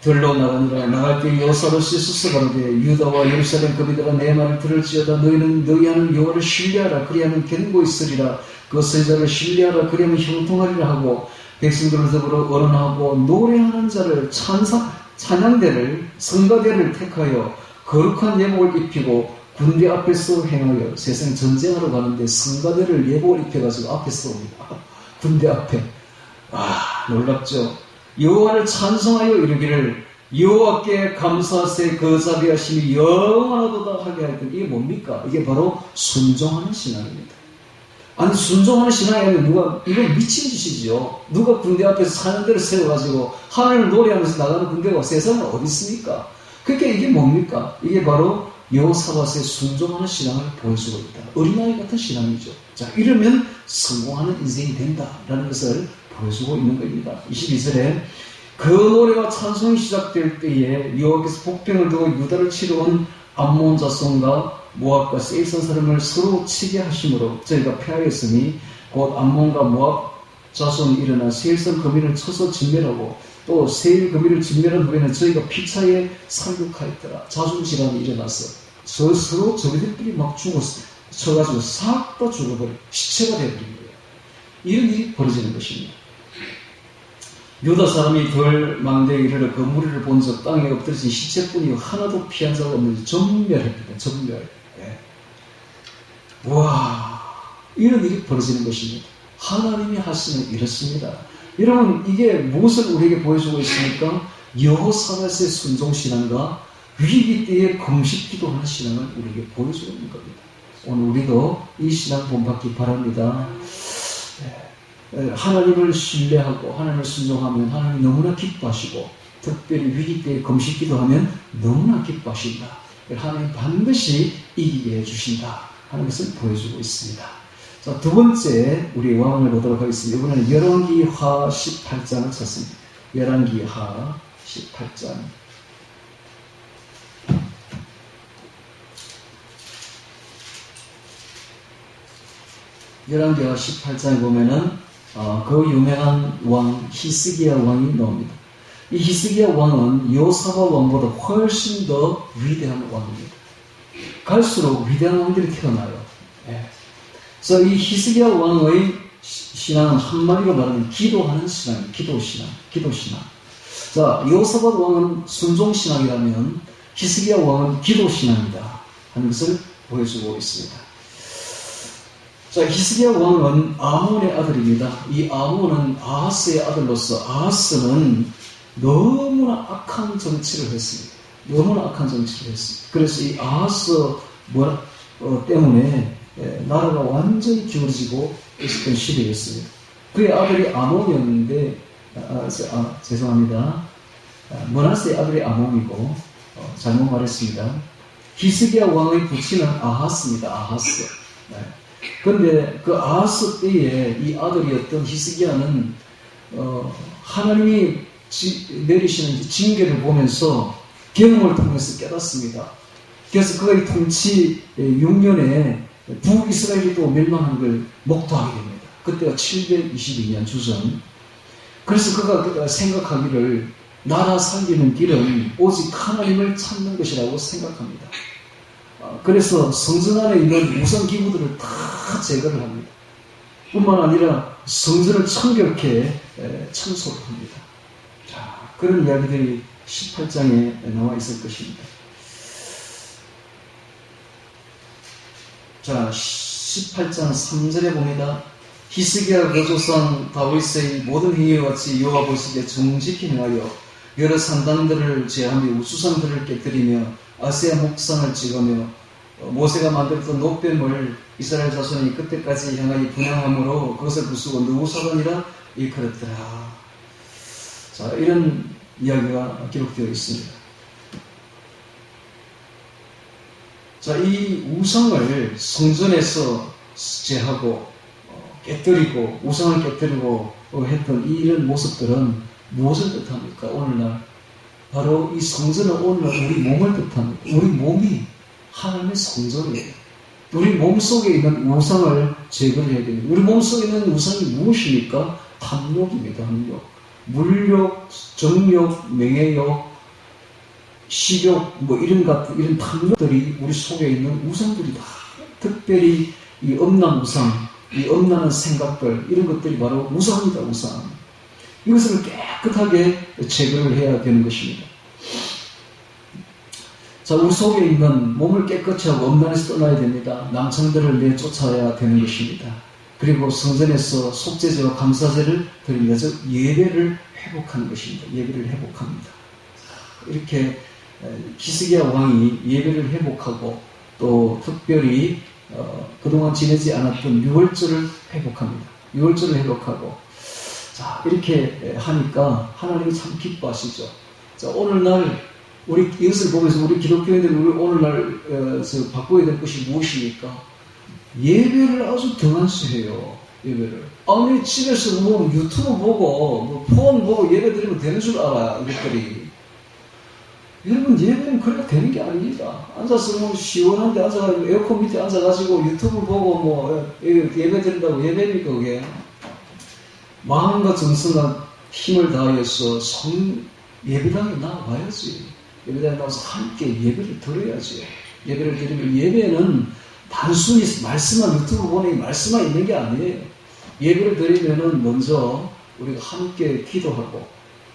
들러 나가니라. 나갈 때 여호사밧이 수서가로되 유다와 예루살렘 거민들아 내 말을 들을지어다. 너희는 너희 하는 여호와를 신뢰하라. 그리하면 견고 있으리라. 그 선자를 신뢰하라. 그리하면 형통하리라 하고 백성들을 더불어 언언하고 노래하는 자를 찬양대를 성가대를 택하여 거룩한 예복을 입히고 군대 앞에서 행하여 세상 전쟁하러 가는데 성가대를 예복을 입혀가지고 앞에 서옵니다. 군대 앞에. 놀랍죠. 여호와를 찬송하여 이르기를 여호와께 감사하세 그 자비하심이 영원하도다 하게 할 때 이게 뭡니까? 이게 바로 순종하는 신앙입니다. 아니 순종하는 신앙이 아니라 누가 이거 미친 짓이죠. 누가 군대 앞에서 사는데를 세워가지고 하나님을 노래하면서 나가는 군대가 세상에 어디 있습니까? 그러니까 이게 뭡니까? 이게 바로 여호사밧의 순종하는 신앙을 보여주고 있다. 어린아이 같은 신앙이죠. 자, 이러면 성공하는 인생이 된다라는 것을 보여주고 있는 겁니다. 22절에 그 노래와 찬송이 시작될 때에 여호와께서 복병을 두고 유다를 치러 온 암몬 자손과 모압과 세일선 사람을 서로 치게 하심으로 저희가 패하였으니 곧 암몬과 모압 자손이 일어나 세일선 거민을 쳐서 진멸하고 또 세일 거민을 진멸한 후에는 저희가 피차에 살육하였더라. 자중질환이 일어나서 서로 저희들끼리 막 쳐가지고 싹 다 죽어버려 시체가 되어버린 거예요. 이런 일이 벌어지는 것입니다. 유다 사람이 돌망대에 이르러 그 무리를 본 적 땅에 엎드려진 시체뿐이 하나도 피한 자가 없는지 전멸했다. 전멸. 예. 와, 이런 일이 벌어지는 것입니다. 하나님이 하시는 이렇습니다. 여러분, 이게 무엇을 우리에게 보여주고 있습니까? 여호사밧의 순종신앙과 위기 때에 금식 기도하는 신앙을 우리에게 보여주고 있는 겁니다. 오늘 우리도 이 신앙 본받기 바랍니다. 하나님을 신뢰하고 하나님을 순종하면 하나님이 너무나 기뻐하시고 특별히 위기 때에 금식 기도하면 너무나 기뻐하신다. 하나님 반드시 이기게 해주신다 하는 것을 보여주고 있습니다. 자, 두 번째 우리 왕을 보도록 하겠습니다. 이번에는 열왕기하 18장을 찾습니다. 열왕기하 18장. 열왕기하 18장에 보면은 그 유명한 왕 히스기야 왕이 나옵니다. 이 히스기야 왕은 여호사밧 왕보다 훨씬 더 위대한 왕입니다. 갈수록 위대한 왕들이 태어나요. 예. 그래서 이 히스기야 왕의 신앙은 한마디로 말하면 기도하는 신앙입니다. 기도신앙. 자, 여호사밧 왕은 순종신앙이라면 히스기야 왕은 기도신앙이다 하는 것을 보여주고 있습니다. 자, 히스기야 왕은 아몬의 아들입니다. 이 아몬은 아하스의 아들로서 아하스는 너무나 악한 정치를 했습니다. 너무나 악한 정치를 했습니다. 그래서 이 아하스 때문에 나라가 완전히 기울어지고 있었던 시대였습니다. 그의 아들이 아몬이었는데, 죄송합니다. 므낫세의 아들이 아몬이고, 잘못 말했습니다. 히스기야 왕의 부친은 아하스입니다. 아하스. 네. 그런데 그 아하스 때에 이 아들이었던 히스기야는 하나님이 내리시는 징계를 보면서 경험을 통해서 깨닫습니다. 그래서 그의 통치 6년에 북이스라엘이 또 멸망한 걸 목도하게 됩니다. 그때가 722년 주전. 그래서 그가 생각하기를 나라 살리는 길은 오직 하나님을 찾는 것이라고 생각합니다. 그래서 성전 안에 있는 우상 기구들을 다 제거를 합니다. 뿐만 아니라 성전을 청결케 청소를 합니다. 자, 그런 이야기들이 18장에 나와 있을 것입니다. 자, 18장 3절에 봅니다. 히스기야 그 조상 다윗의 모든 행위와 같이 여호와 보시기에 정직히 행하여 여러 산당들을 제하며 우수상들을 깨뜨리며 아세아 목상을 찍으며 모세가 만들었던 노뱀을 이스라엘 자손이 그때까지 향하여 분양함으로 그것을 부수고 느부사단이라 일컬었더라. 자, 이런 이야기가 기록되어 있습니다. 자, 이 우상을 성전에서 제하고 깨뜨리고 우상을 깨뜨리고 했던 이런 모습들은 무엇을 뜻합니까? 오늘날 바로 이 성전은 오늘날 우리 몸을 뜻합니다. 우리 몸이 하나님의 성전이에요. 우리 몸속에 있는 우상을 제거를 해야 됩니다. 우리 몸속에 있는 우상이 무엇입니까? 탐욕입니다. 탐욕. 물욕, 정욕, 명예욕, 식욕, 이런 탐욕들이 우리 속에 있는 우상들이다. 특별히 이 음란 우상, 이 음란한 생각들, 이런 것들이 바로 우상이다, 우상. 이것을 깨끗하게 제거를 해야 되는 것입니다. 자, 우리 속에 있는 몸을 깨끗이 하고 음란에서 떠나야 됩니다. 남성들을 내쫓아야 되는 것입니다. 그리고 성전에서 속죄제와 감사제를 드립니다. 즉 예배를 회복하는 것입니다. 예배를 회복합니다. 이렇게 히스기야 왕이 예배를 회복하고 또 특별히 그동안 지내지 않았던 유월절을 회복합니다. 유월절을 회복하고 자, 이렇게 하니까 하나님이 참 기뻐하시죠. 자, 오늘날 우리 이것을 보면서 우리 기독교인들이 우리 오늘날 바꿔야 될 것이 무엇입니까? 예배를 아주 등한시해요. 예배를. 아니 집에서 뭐 유튜브 보고 폰 보고 예배 드리면 되는 줄 알아. 이것들이. 여러분 예배는 그래야 되는 게 아닙니다. 앉아서 시원한데 앉아가지고 에어컨 밑에 앉아가지고 유튜브 보고 예배 드린다고 예배입니까 그게? 마음과 정성과 힘을 다하여서 예배당에 나와야지. 예배당에 나와서 함께 예배를 드려야지. 예배를 드리면 예배는 단순히 말씀만 유튜브 보니 말씀만 있는 게 아니에요. 예배를 드리면은 먼저 우리가 함께 기도하고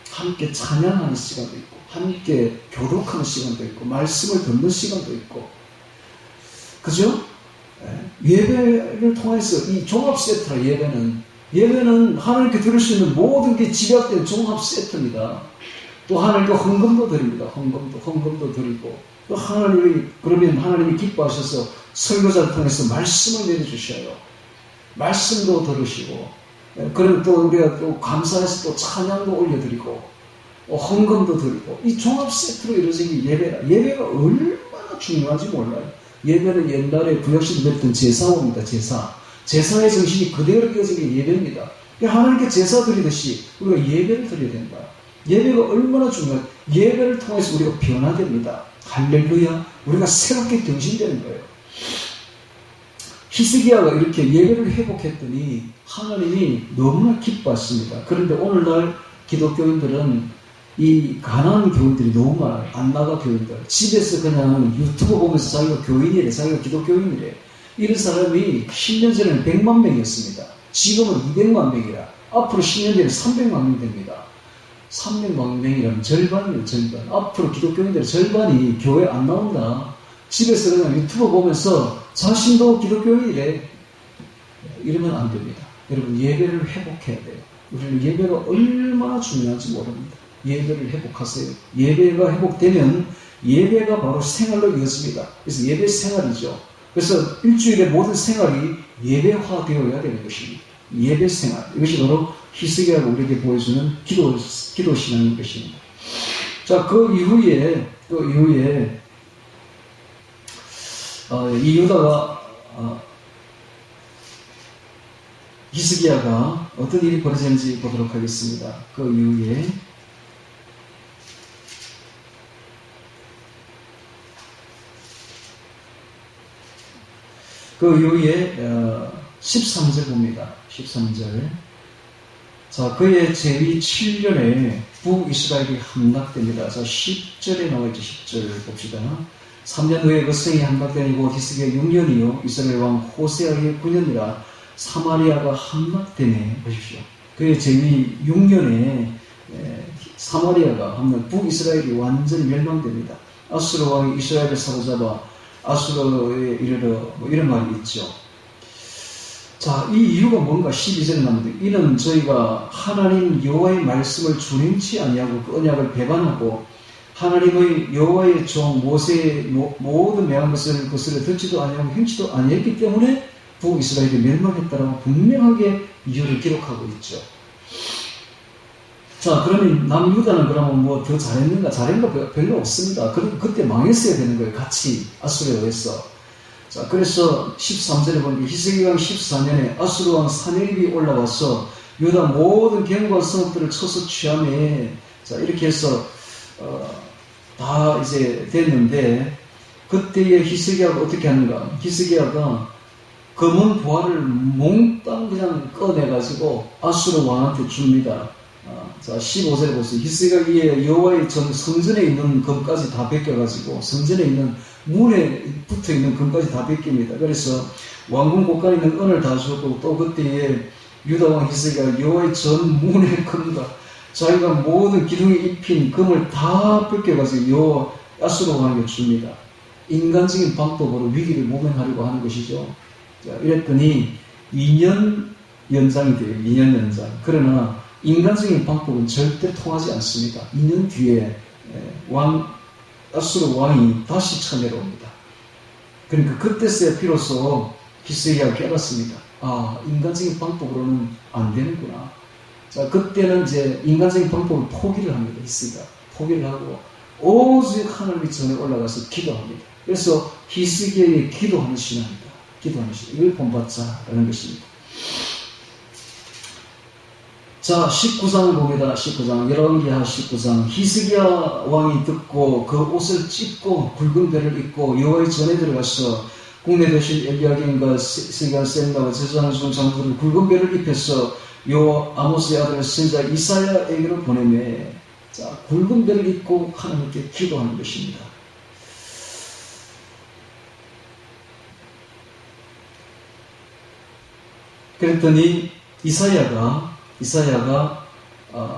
함께 찬양하는 시간도 있고 함께 교독하는 시간도 있고 말씀을 듣는 시간도 있고 그죠? 예배를 통해서 이 종합 세트라 예배는 하나님께 드릴 수 있는 모든 게 집약된 종합 세트입니다. 또 하나님께 헌금도 드립니다. 헌금도 드리고 또 그러면 하나님이 기뻐하셔서 설교자를 통해서 말씀을 내려주셔요. 말씀도 들으시고 그리고 또 우리가 또 감사해서 또 찬양도 올려드리고 헌금도 드리고 이 종합 세트로 이루어진 게 예배라. 예배가 얼마나 중요한지 몰라요. 예배는 옛날에 구약시대 드렸던 제사입니다. 제사의 정신이 그대로 이어진 게 예배입니다. 하나님께 제사 드리듯이 우리가 예배를 드려야 된다. 예배가 얼마나 중요해요. 예배를 통해서 우리가 변화됩니다. 할렐루야. 우리가 새롭게 경신되는 거예요. 히스기야가 이렇게 예배를 회복했더니 하나님이 너무나 기뻐하십니다. 그런데 오늘날 기독교인들은 이 가난한 교인들이 너무 많아요. 안 나가 교인들. 집에서 그냥 유튜브 보면서 자기가 교인이래. 자기가 기독교인이래. 이런 사람이 10년 전에는 100만 명이었습니다. 지금은 200만 명이라. 앞으로 10년 전에 300만 명 됩니다. 300만 명이라면 절반이에요, 절반. 앞으로 기독교인들의 절반이 교회 안 나온다. 집에서 그냥 유튜브 보면서 자신도 기독교인이래. 이러면 안 됩니다. 여러분, 예배를 회복해야 돼요. 우리는 예배가 얼마나 중요한지 모릅니다. 예배를 회복하세요. 예배가 회복되면 예배가 바로 생활로 이어집니다. 그래서 예배 생활이죠. 그래서 일주일의 모든 생활이 예배화되어야 되는 것입니다. 예배 생활. 이것이 바로 히스기야가 우리에게 보여주는 기도 신앙인 것입니다. 자, 그 이후에 이 유다가 히스기야가 어떤 일이 벌어졌는지 보도록 하겠습니다. 그 이후에 13절 봅니다. 13절. 자, 그의 제위 7년에 북이스라엘이 함락됩니다. 자, 10절에 나와있죠. 10절 봅시다. 3년 후에 그 성이 함락되니 곧 히스기야 6년이요 이스라엘 왕 호세아의 9년이라 사마리아가 함락되네. 보십시오. 그의 제위 6년에 사마리아가 함락, 북이스라엘이 완전히 멸망됩니다. 아수르 왕이 이스라엘을 사로잡아 아수르에 이르러 이런 말이 있죠. 자, 이 이유가 뭔가 12절에 나오는데, 이는 저희가 하나님 여호와의 말씀을 준행치 아니하고 그 언약을 배반하고 하나님의 여호와의 종 모세의 모든 명한 것을 듣지도 아니하고 행치도 아니했기 때문에 북이스라엘이 멸망했다라고 분명하게 이유를 기록하고 있죠. 자, 그러면 남유다는 그러면 뭐 더 잘했는가? 잘한 거 별로 없습니다. 그때 망했어야 되는 거예요. 같이 아수르에 의해서. 자, 그래서 13절에 보면 히스기야 14년에 아수르 왕 사네립이 올라와서 유다 모든 견고한 성읍들을 쳐서 취함에, 자, 이렇게 해서 다 이제 됐는데, 그때의 히스기야가 어떻게 하는가? 히스기야가 검은 보화를 몽땅 그냥 꺼내가지고 아수르 왕한테 줍니다. 자, 15절에 보세요. 히스기야의 여호와의 성전에 있는 금까지 다 벗겨가지고 성전에 있는 문에 붙어있는 금까지 다 벗깁니다. 그래서 왕궁 곳간에 있는 은을 다 주었고, 또 그때에 유다왕 히스기야가 여호와의 전 문의 금과 자기가 모든 기둥에 입힌 금을 다 벗겨가지고 여호와 아수르 왕에게 줍니다. 인간적인 방법으로 위기를 모면하려고 하는 것이죠. 자, 이랬더니 2년 연장이 돼요. 2년 연장. 그러나 인간적인 방법은 절대 통하지 않습니다. 2년 뒤에 아수르 왕이 다시 쳐내려옵니다. 그러니까 그때서야 비로소 히스기야가 깨닫습니다. 아, 인간적인 방법으로는 안 되는구나. 자, 그때는 이제 인간적인 방법을 포기를 합니다. 히스기야가 포기를 하고 오직 하나님의 전에 올라가서 기도합니다. 그래서 히스기야의 기도하는 신앙입니다. 기도하는 신앙. 이걸 본받자라는 것입니다. 자, 19장을 봅니다. 19장, 열왕기하 19장. 히스기야 왕이 듣고 그 옷을 찢고 굵은 배를 입고 여호와의 전에 들어가서 국내 대신 엘리야김과 스간 셈나와 제사장 중 장로들을 굵은 배를 입혀서 아모스의 아들 선지자 이사야에게로 보내매, 자, 굵은 배를 입고 하나님께 기도하는 것입니다. 그랬더니 이사야가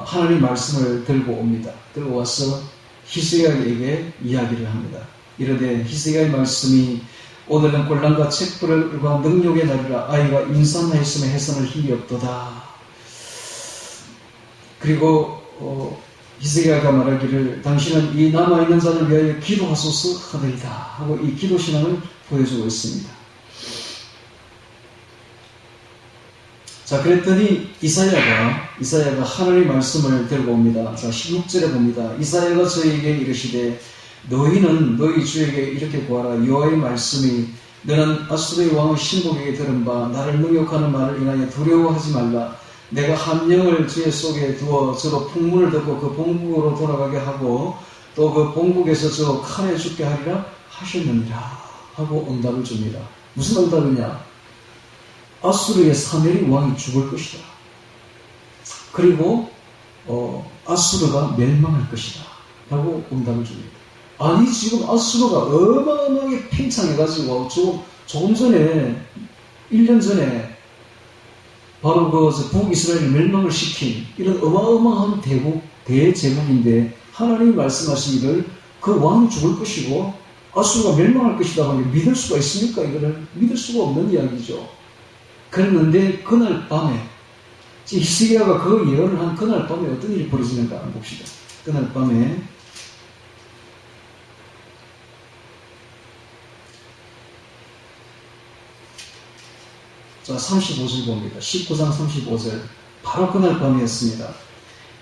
하나님 말씀을 들고 옵니다. 들고 와서 히스기야에게 이야기를 합니다. 이르되 히스기야의 말씀이 오늘은 곤란과 책불과 능욕의 날이라 아이가 임산하였으면 해산을 힘이 없도다. 그리고 히스기야가 말하기를 당신은 이 남아있는 자를 위하여 기도하소서 하더이다 하고 이 기도신앙을 보여주고 있습니다. 자, 그랬더니 이사야가 하나님의 말씀을 들고 옵니다. 자, 16절에 봅니다. 이사야가 저에게 이르시되 너희는 너희 주에게 이렇게 구하라. 여호와의 말씀이 너는 아수르의 왕의 신복에게 들은 바 나를 능욕하는 말을 인하여 두려워하지 말라. 내가 함령을 주의 속에 두어 저로 풍문을 듣고 그 본국으로 돌아가게 하고 또 그 본국에서 저 칼에 죽게 하리라 하셨느니라 하고 응답을 줍니다. 무슨 응답이냐? 아수르의 사내립 왕이 죽을 것이다. 그리고 아수르가 멸망할 것이다 라고 응답을 줍니다. 아니, 지금 아수르가 어마어마하게 팽창해가지고 조금 전에 1년 전에 바로 북이스라엘을 멸망을 시킨 이런 어마어마한 대국, 대제국인데 하나님이 말씀하시기를 그 왕이 죽을 것이고 아수르가 멸망할 것이다 하니 믿을 수가 있습니까? 이거를 믿을 수가 없는 이야기죠. 그랬는데 그날 밤에 히스기야가 그 예언을 한 그날 밤에 어떤 일이 벌어지는가 한번 봅시다. 그날 밤에 자 35절 봅니다. 19장 35절 바로 그날 밤이었습니다.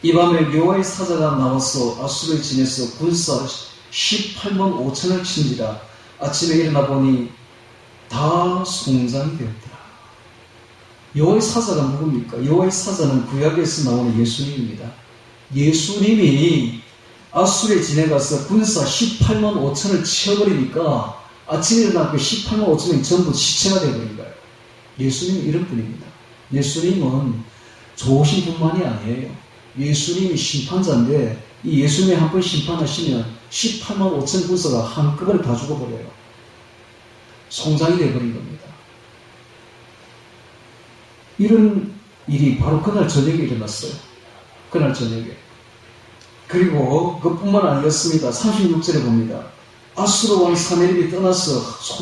이 밤에 여호와의 사자가 나와서 아수르의 진에서 군사 18만 5천을 친지라. 아침에 일어나 보니 다 송장이 되었더라. 여호와의 사자가 누굽니까? 여호와의 사자는 구약에서 나오는 예수님입니다. 예수님이 아수르에 지내가서 군사 18만 5천을 치어버리니까 아침에 일어나 그 18만 5천이 전부 시체가 되어버린 거예요. 예수님은 이런 분입니다. 예수님은 좋으신 분만이 아니에요. 예수님이 심판자인데 이 예수님이 한 번 심판하시면 18만 5천 군사가 한꺼번에 다 죽어버려요. 송장이 되어버린 겁니다. 이런 일이 바로 그날 저녁에 일어났어요. 그날 저녁에. 그리고 그뿐만 아니었습니다. 36절에 봅니다. 아수르 왕 사네립이 떠나서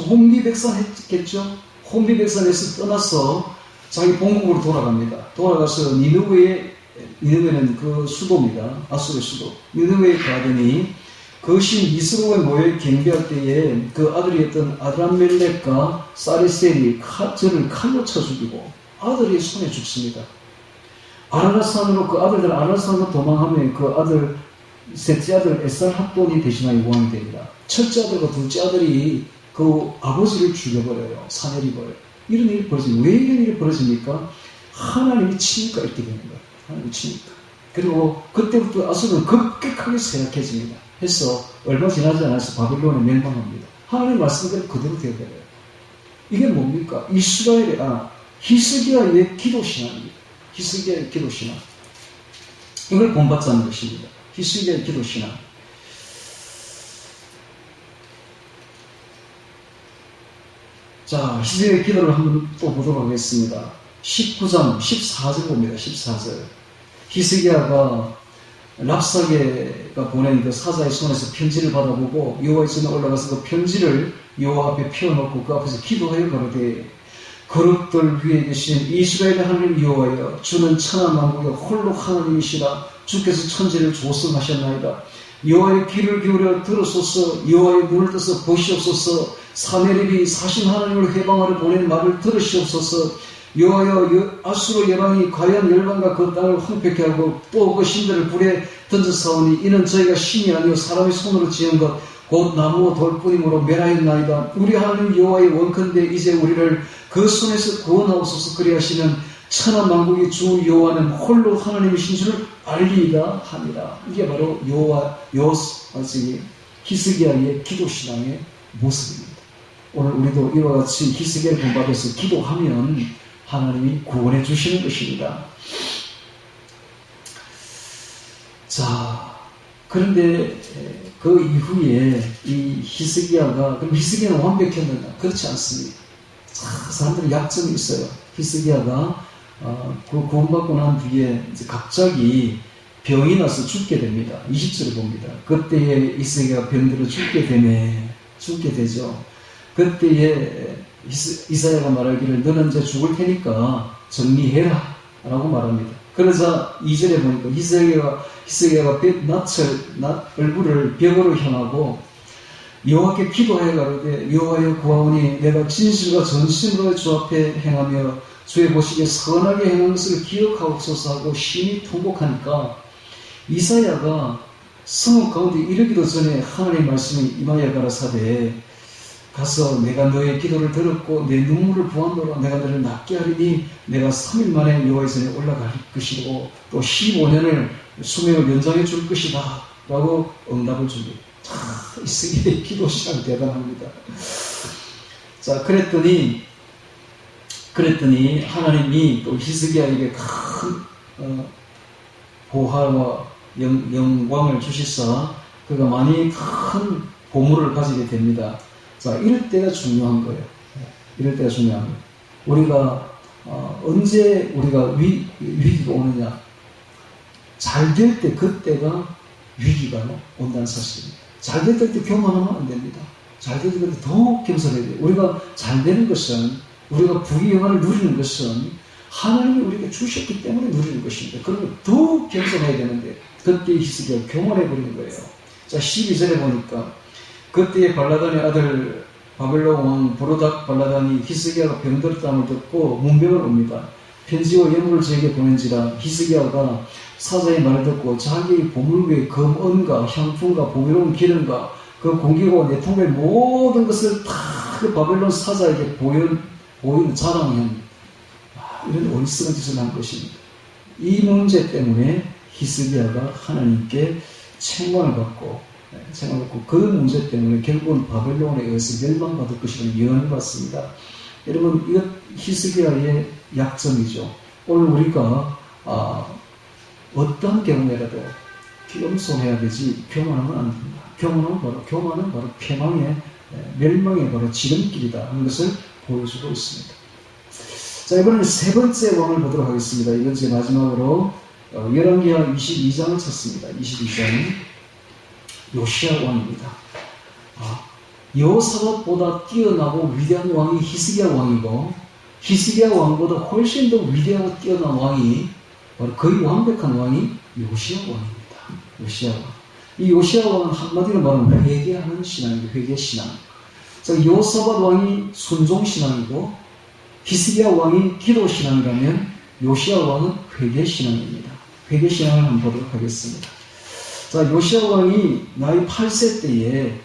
혼미백산 했겠죠? 혼미백산에서 떠나서 자기 본국으로 돌아갑니다. 돌아가서 니느웨는 그 수도입니다. 아수르의 수도. 니느웨에 가더니 그 신 이스로에 모여 경배할 때에 그 아들이었던 아드람멜렉과 사레셀이 저를 칼로 쳐 죽이고 아들이 손에 죽습니다. 아라라산으로 그 아들들 아라라산으로 도망하면 그 아들 셋째 아들 에살합돈이 대신하여 왕이 됩니다. 첫째 아들과 둘째 아들이 그 아버지를 죽여버려요. 사내리버려요. 이런 일이 벌어집니다. 왜 이런 일이 벌어집니까? 하나님이 치니까 이렇게 되는 거예요. 하나님이 치니까. 그리고 그때부터 아수르는 급격하게 쇠약해집니다. 해서 얼마 지나지 않아서 바빌론에 멸망합니다. 하나님 말씀대로 그대로 되어버려요. 이게 뭡니까? 히스기야의 기도신앙입니다. 히스기야의 기도신앙. 이걸 본받자는 것입니다. 히스기야의 기도신앙. 자, 히스기야의 기도를 한번 또 보도록 하겠습니다. 19장 14절 봅니다. 14절. 히스기야가 랍사게가 보낸 그 사자의 손에서 편지를 받아보고 여호와의 전에 올라가서 그 편지를 여호와 앞에 펴놓고 그 앞에서 기도하여 가로되 그릇들 위에 계신 이스라엘의 하나님 여호와여, 주는 천하만국의 홀로 하나님이시라. 주께서 천지를 조성하셨나이다. 여호와의 귀를 기울여 들으소서. 여호와의 눈을 떠서 보시옵소서. 사내립이 사신 하나님을 해방하러 보낸 말을 들으시옵소서. 여호와여, 아수르 여방이 과연 열방과 그 땅을 황폐케 하고 또 그 신들을 불에 던져사오니 이는 저희가 신이 아니요 사람의 손으로 지은 것 곧 나무와 돌뿐이므로 멸하였나이다. 우리 하나님 여호와의 원컨대 이제 우리를 그 손에서 구원하옵소서. 그리하시는 천하만국의 주 여호와는 홀로 하나님이신 줄을 알리이다 하니라. 이게 바로 히스기야의 기도신앙의 모습입니다. 오늘 우리도 이와 같이 히스기야를 본받아서 기도하면 하나님이 구원해 주시는 것입니다. 자, 그런데 그 이후에 이 히스기야가, 그럼 히스기야는 완벽했느냐? 그렇지 않습니다. 사람들은 약점이 있어요. 히스기야가 그 구원받고 난 뒤에 이제 갑자기 병이 나서 죽게 됩니다. 20절을 봅니다. 그때에 히스기야가 병들어 죽게 되죠. 그때에 이사야가 말하기를 너는 이제 죽을 테니까 정리해라 라고 말합니다. 그러자 2절에 보니까 히스기야가 얼굴을 벽으로 향하고 여호와께 기도하여 가로되 여호와여 구하오니 내가 진실과 전심으로 주 앞에 행하며 주의 보시기에 선하게 행한 것을 기억하옵소서 하고 심히 통곡하니까 이사야가 성읍 가운데 이르기도 전에 하나님의 말씀이 임하여 가라사대 가서 내가 너의 기도를 들었고 내 눈물을 보았노라. 내가 너를 낫게 하리니 내가 3일 만에 여호와의 전에 올라갈 것이고 또 15년을 수명을 연장해 줄 것이다 라고 응답을 줍니다. 히스기야의 기도시간 대단합니다. 자, 그랬더니 하나님이 또 히스기야에게 큰 보화와 영광을 주시사 그가 많이 큰 보물을 가지게 됩니다. 자, 이럴 때가 중요한 거예요. 이럴 때가 중요한 거예요. 우리가 언제 우리가 위기가 오느냐? 잘 될 때 그때가 위기가 온다는 사실입니다. 잘 될 때 교만하면 안 됩니다. 잘 될 때 더 겸손해야 돼요. 우리가 잘 되는 것은, 우리가 부귀 영화를 누리는 것은 하나님이 우리에게 주셨기 때문에 누리는 것입니다. 그러면 더 겸손해야 되는데 그때 히스기야가 교만해버리는 거예요. 자, 12절에 보니까 그때 발라단의 아들 바벨론 왕 보로닥 발라단이 히스기야가 병들었다는 걸 듣고 문병을 옵니다. 편지와 예물을 저에게 보낸지라. 히스기야가 사자의 말을 듣고 자기의 보물고의 금, 은과 향품과 보배로운 기름과 그 공기고 내통의 모든 것을 다 그 바벨론 사자에게 보이는 자랑한 이런 어리석은 짓을 한 것입니다. 이 문제 때문에 히스기야가 하나님께 책망을 받고 그 문제 때문에 결국은 바벨론에 의해서 멸망받을 것이라는 예언을 받습니다. 여러분, 이것 히스기야의 약점이죠. 오늘 우리가 어떤 경우에라도 겸손해야 되지 교만하면 안 됩니다. 교만은 바로 패망의 멸망의 바로 지름길이다 하는 것을 보여주고 있습니다. 자, 이번에는 세 번째 왕을 보도록 하겠습니다. 이번 주에 마지막으로 열왕기하 22장을 찾습니다. 22장은 요시야 왕입니다. 여호사밧보다 뛰어나고 위대한 왕이 히스기야 왕이고, 히스기야 왕보다 훨씬 더 위대하고 뛰어난 왕이 바로 거의 완벽한 왕이 요시야 왕입니다. 요시야 왕. 이 요시야 왕은 한마디로 말하면 회개하는 신앙입니다. 회개 신앙. 자, 여호사밧 왕이 순종 신앙이고 히스기야 왕이 기도 신앙이라면 요시야 왕은 회개 신앙입니다. 회개 신앙을 한번 보도록 하겠습니다. 자, 요시야 왕이 나이 8세 때에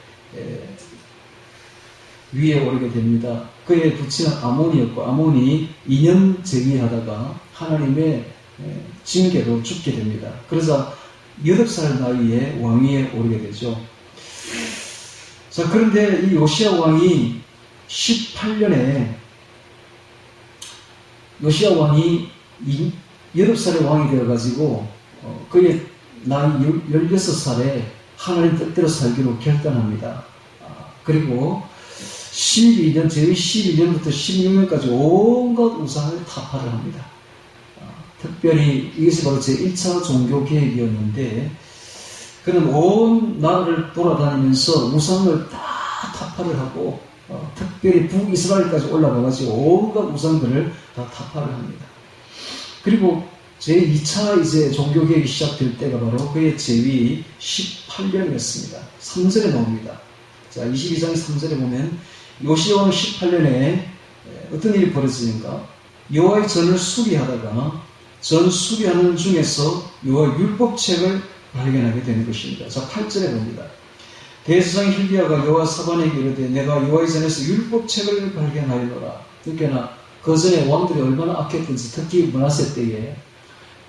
위에 오르게 됩니다. 그의 부친은 아몬이었고, 아몬이 2년 재위하다가 하나님의 징계로 죽게 됩니다. 그러자 8살 나이에 왕위에 오르게 되죠. 자, 그런데 이 요시야 왕이 18년에 요시야 왕이 8살의 왕이 되어가지고 그의 나이 16살에 하나님 뜻대로 살기로 결단합니다. 그리고 12년, 제위 12년부터 16년까지 온갖 우상을 타파를 합니다. 특별히 이것이 바로 제1차 종교개혁이었는데, 그는 온 나라를 돌아다니면서 우상을 다 타파를 하고, 특별히 북이스라엘까지 올라가가지고 온갖 우상들을 다 타파를 합니다. 그리고 제2차 이제 종교개혁이 시작될 때가 바로 그의 제위 18년이었습니다. 3절에 나옵니다. 자, 22장 3절에 보면 요시야 왕 18년에 어떤 일이 벌어지는가? 여호와의 전을 수리하다가 전 수리하는 중에서 여호와의 율법책을 발견하게 되는 것입니다. 자, 8절에 봅니다. 대제사장 hil기야가 여호와 사반에게 이르되 내가 여호와의 전에서 율법책을 발견하였노라. 그러니까 그 전에 왕들이 얼마나 악했던지, 특히 므낫세 때에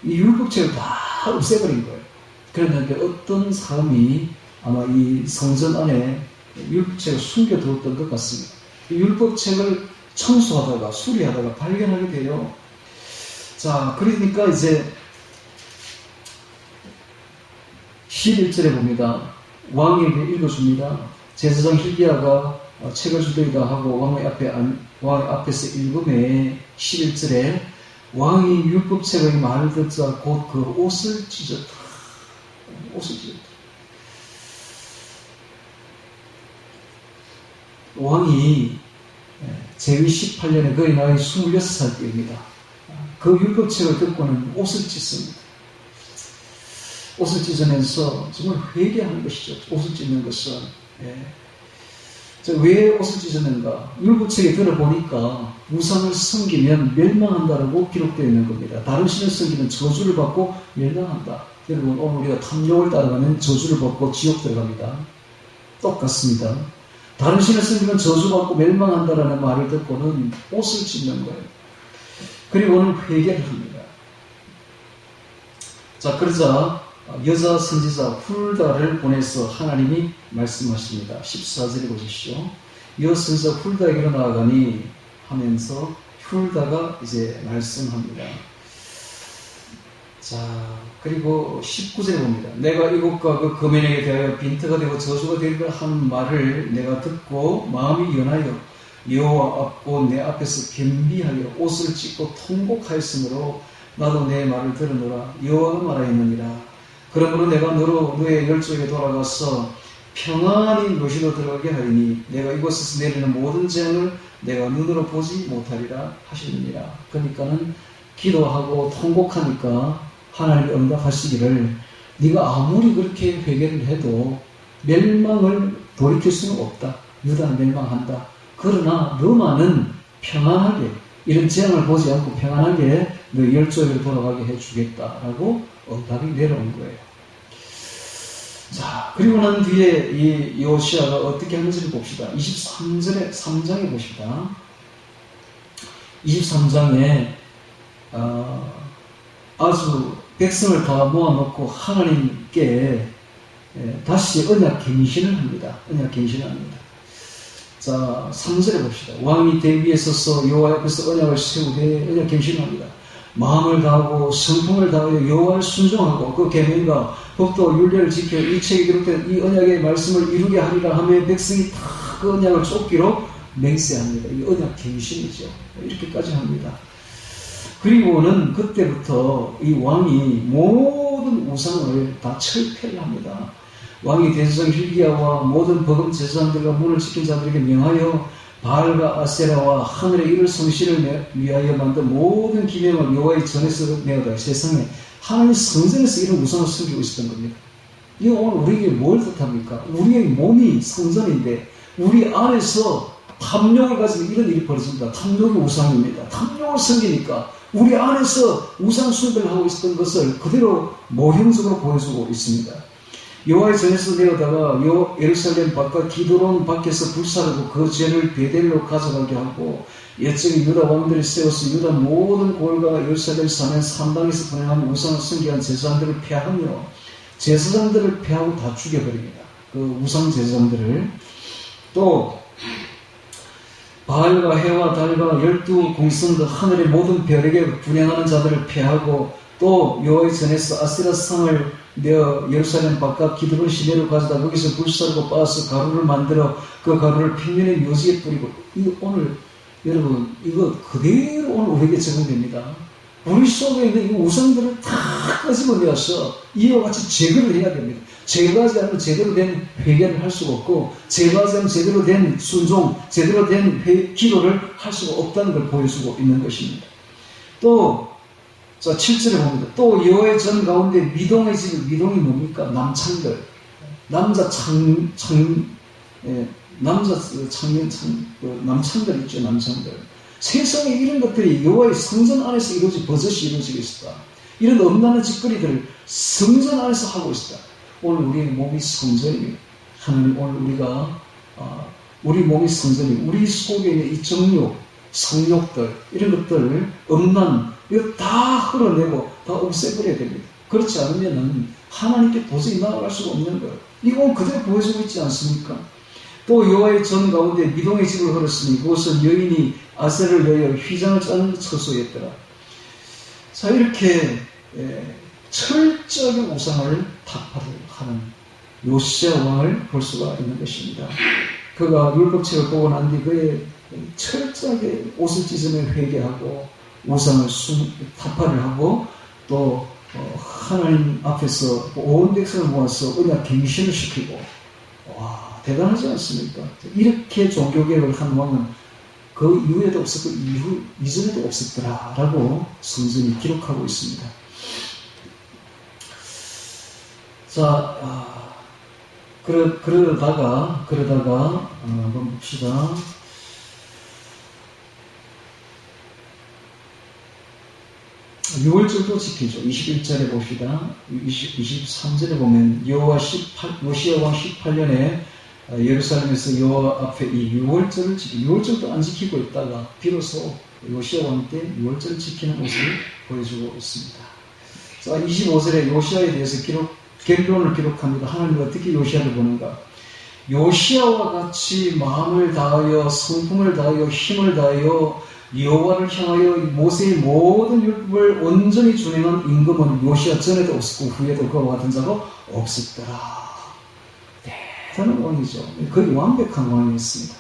이 율법책을 다 없애버린 거예요. 그런데 어떤 사람이 아마 이 성전 안에 율법책을 숨겨두었던 것 같습니다. 이 율법책을 청소하다가 수리하다가 발견하게 돼요. 자, 그러니까 이제 11절에 봅니다. 왕에게 읽어줍니다. 제사장 hil기야가 책을 주리이다 하고 왕의 앞에서 읽음에 11절에 왕이 율법책의 말을 듣자 곧 그 옷을 찢었다. 옷을 찢었다. 왕이 제위 18년에 그의 나이 26살 때입니다. 그 율법책을 듣고는 옷을 찢습니다. 옷을 찢으면서 정말 회개하는 것이죠. 옷을 찢는 것은. 왜 옷을 찢었는가? 율법책에 들어보니까 우상을 섬기면 멸망한다라고 기록되어 있는 겁니다. 다른 신을 섬기면 저주를 받고 멸망한다. 여러분, 오늘 우리가 탐욕을 따라가면 저주를 받고 지옥 들어갑니다. 똑같습니다. 다른 신을 섬기면 저주받고 멸망한다라는 말을 듣고는 옷을 찢는 거예요. 그리고는 회개를 합니다. 자, 그러자 여자 선지자 훌다를 보내서 하나님이 말씀하십니다. 14절에 보십시오. 여선지자 훌다에게로 나아가니 하면서 훌다가 이제 말씀합니다. 자, 그리고 19절에 봅니다. 내가 이곳과 그 거민에게 대하여 빈터가 되고 저주가 되리라 한 말을 내가 듣고 마음이 연하여 여호와 앞고 내 앞에서 겸비하여 옷을 찢고 통곡하였으므로 나도 내 말을 들으노라. 여호와가 말하였느니라. 그러므로 내가 너의 열조에게 돌아가서 평안히 노시로 들어가게 하리니 내가 이곳에서 내리는 모든 재앙을 내가 눈으로 보지 못하리라 하시느니라. 그러니까는 기도하고 통곡하니까 하나님이 응답하시기를 네가 아무리 그렇게 회개를 해도 멸망을 돌이킬 수는 없다. 유다는 멸망한다. 그러나 너만은 평안하게 이런 재앙을 보지 않고 평안하게 너 열조에게 돌아가게 해주겠다라고 응답이 내려온 거예요. 자, 그리고 난 뒤에 이 요시아가 어떻게 하는지를 봅시다. 3장에 봅시다. 23장에 아주 백성을 다 모아놓고 하나님께 다시 언약 갱신을 합니다. 언약 갱신을 합니다. 자, 3절에 봅시다. 왕이 대위에 서서 여호와 앞에서 언약을 세우되 언약 갱신을 합니다. 마음을 다하고 성품을 다하여 여호와를 순종하고 그 계명과 법도 윤례를 지켜 이 책에 기록된 이 언약의 말씀을 이루게 하리라 하며 백성이 다 그 언약을 쫓기로 맹세합니다. 이 언약 갱신이죠. 이렇게까지 합니다. 그리고는 그때부터 이 왕이 모든 우상을 다 철폐를 합니다. 왕이 대제사장 hil기야와 모든 버금 제사장들과 문을 지킨 자들에게 명하여 바알과 아세라와 하늘의 이를 성실을 위하여 만든 모든 기명을 여호와의 전에서 내어다. 세상에 하나님 성전에서 이런 우상을 섬기고 있었던 겁니다. 이거 오늘 우리에게 뭘 뜻합니까? 우리의 몸이 성전인데 우리 안에서 탐욕을 가지고 이런 일이 벌어집니다. 탐욕이 우상입니다. 탐욕을 섬기니까 우리 안에서 우상 숭배를 하고 있었던 것을 그대로 모형적으로 보여주고 있습니다. 여호와의 전에서 내어다가 예루살렘 바깥 기드론 밖에서 불사르고 그 죄를 베델로 가져가게 하고 옛적에 유다 왕들이 세워서 유다 모든 골과 예루살렘 산의 산당에서 분양한 우상을 섬기한 제사장들을 폐하며 제사장들을 폐하고 다 죽여버립니다. 그 우상 제사장들을 또 바알과 해와 달과 12공성들 하늘의 모든 별에게 분양하는 자들을 폐하고 또 여호와의 전에서 아세라 상을 내어 예루살렘 바깥 기드론 시내로 가져다 거기서 불사르고 빻아서 가루를 만들어 그 가루를 평면의 묘지에 뿌리고 이거 오늘 여러분 이거 그대로 오늘 우리에게 적용됩니다. 우리 속에 있는 이 우상들을 다 끄집어내어서 이와 같이 제거를 해야 됩니다. 제거하지 않으면 제대로 된 회개를 할 수가 없고 제거하지 않으면 제대로 된 순종, 제대로 된 기도를 할 수가 없다는 걸 보여주고 있는 것입니다. 또 자, 7절에 봅니다. 또 여호와의 전 가운데 미동의 집, 미동이 뭡니까? 남창들. 남창들 있죠, 남창들. 세상에 이런 것들이 여호와의 성전 안에서 버젓이 이루어지고 있다. 이런 엄난한 짓거리들을 성전 안에서 하고 있다. 오늘 우리의 몸이 성전입니다. 하나님 오늘 우리 몸이 성전이고 우리 속에 있는 이 정욕, 성욕들, 이런 것들을 이거 다 흘러내고 다 없애버려야 됩니다. 그렇지 않으면 하나님께 도저히 나아갈 수가 없는 거예요. 이건 그대로 보여주고 있지 않습니까? 또 여호와의 전 가운데 미동의 집을 걸었으니 그것은 여인이 아세를 여여 휘장을 짜는 처소였더라. 자, 이렇게 철저하게 우상을 타파를 하는 요시야 왕을 볼 수가 있는 것입니다. 그가 율법책을 보고 난 뒤 그의 철저하게 옷을 찢으며 회개하고 우상을 타파를 하고 또 하나님 앞에서 온 백성을 모아서 언약 갱신을 시키고 와 대단하지 않습니까? 이렇게 종교개혁을 한 왕은 그 이후에도 없었고 이전에도 없었더라라고 성전이 기록하고 있습니다. 자, 그러다가 한번 봅시다. 6월절도 지키죠. 21절에 봅시다. 23절에 보면 요시야 왕 18년에 예루살렘에서 여호와 앞에 이 6월절을 지키고 6월절도 안 지키고 있다가 비로소 요시야 왕 때 6월절을 지키는 모습을 보여주고 있습니다. 자, 25절에 요시야에 대해서 결론을 기록합니다. 하나님이 어떻게 요시야를 보는가? 요시야와 같이 마음을 다하여 성품을 다하여 힘을 다하여 여호와를 향하여 모세의 모든 율법을 온전히 준행한 임금은 요시야 전에도 없었고 후에도 그와 같은 자가 없었더라. 대단한 왕이죠. 거의 완벽한 왕이었습니다.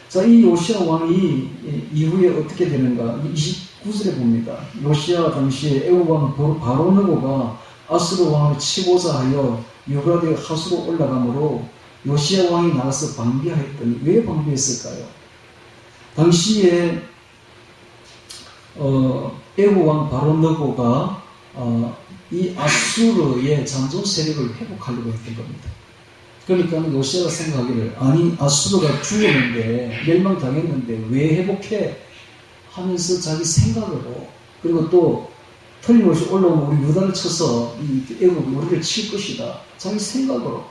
자, 이 요시야 왕이 이후에 어떻게 되는가? 9절에 봅니다. 요시야 당시에 애국 왕 바로느고가 아수르 왕을 치고자 하여 유브라데 하수로 올라가므로 요시야 왕이 나가서 방비하였더니 왜 방비했을까요? 당시에 애국 왕 바로느고가 이 아수르의 장종 세력을 회복하려고 했던 겁니다. 그러니까 요시야가 생각하기를 아니 아수르가 죽었는데 멸망당했는데 왜 회복해? 하면서 자기 생각으로 그리고 또 틀림없이 올라오면 우리 유다를 쳐서 이 애국이 우리를 칠 것이다. 자기 생각으로.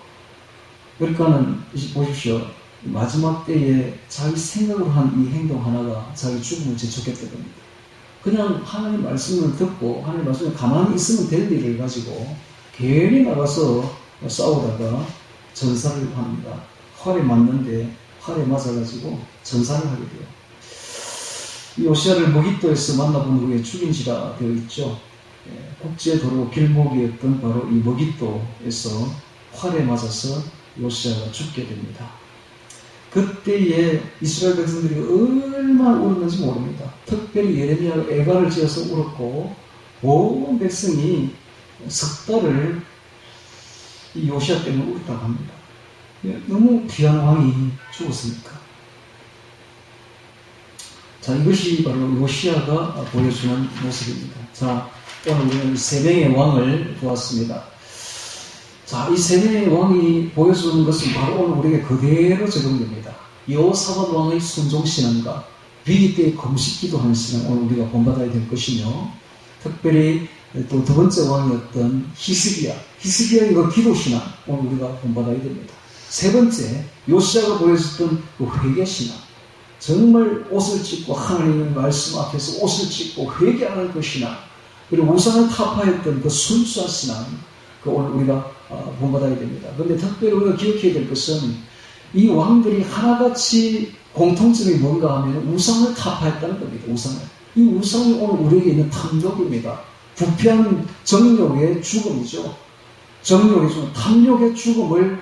그러니까는 보십시오. 마지막 때에 자기 생각으로 한 이 행동 하나가 자기 죽음을 재촉했던 겁니다. 그냥 하나님 말씀을 듣고 하나님 말씀을 가만히 있으면 될 일을 가지고 괜히 나가서 싸우다가 전사를 합니다. 활에 맞는데 활에 맞아가지고 전사를 하게 돼요. 이 요시야를 머깃도에서 만나본 후에 죽인지라 되어 있죠. 국제도로 길목이었던 바로 이 머깃도에서 활에 맞아서 요시야가 죽게 됩니다. 그때에 이스라엘 백성들이 얼마나 울었는지 모릅니다. 특별히 예레미야가 애가를 지어서 울었고 온 백성이 석 달을 이 요시야 때문에 울었다고 합니다. 너무 귀한 왕이 죽었으니까. 자, 이것이 바로 요시야가 보여주는 모습입니다. 자, 오늘 우리는 세 명의 왕을 보았습니다. 자, 이 세 명의 왕이 보여주는 것은 바로 오늘 우리에게 그대로 적용됩니다. 여호사밧 왕의 순종신앙과 위기 때의 금식기도하는 신앙 오늘 우리가 본받아야 될 것이며 특별히 또 두 번째 왕이었던 히스기야의 그 기도신앙 오늘 우리가 본받아야 됩니다. 세 번째 요시야가 보여줬던 그 회개신앙 정말 옷을 찢고 하나님의 말씀 앞에서 옷을 찢고 회개하는 그 신앙 그리고 우상을 타파했던 그 순수한 신앙 그 오늘 우리가 본받아야 됩니다. 그런데 특별히 우리가 기억해야 될 것은 이 왕들이 하나같이 공통점이 뭔가 하면 우상을 타파했다는 겁니다. 이 우상이 오늘 우리에게 있는 탐욕입니다. 부패한 정욕의 죽음이죠. 정욕의 죽음, 탐욕의 죽음을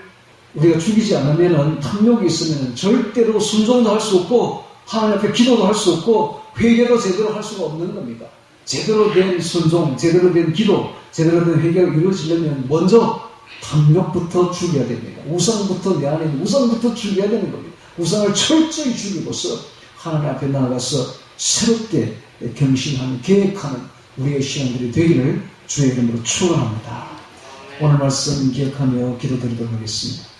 우리가 죽이지 않으면 탐욕이 있으면 절대로 순종도 할 수 없고 하나님 앞에 기도도 할 수 없고 회개도 제대로 할 수가 없는 겁니다. 제대로 된 순종, 제대로 된 기도, 제대로 된 회개가 이루어지려면 먼저 탐욕부터 죽여야 됩니다. 우상부터 내 안에 있는 우상부터 죽여야 되는 겁니다. 우상을 철저히 죽이고서 하나님 앞에 나아가서 새롭게 경신하는, 계획하는 우리의 시간들이 되기를 주의 이름으로 축원합니다. 오늘 말씀 기억하며 기도드리도록 하겠습니다.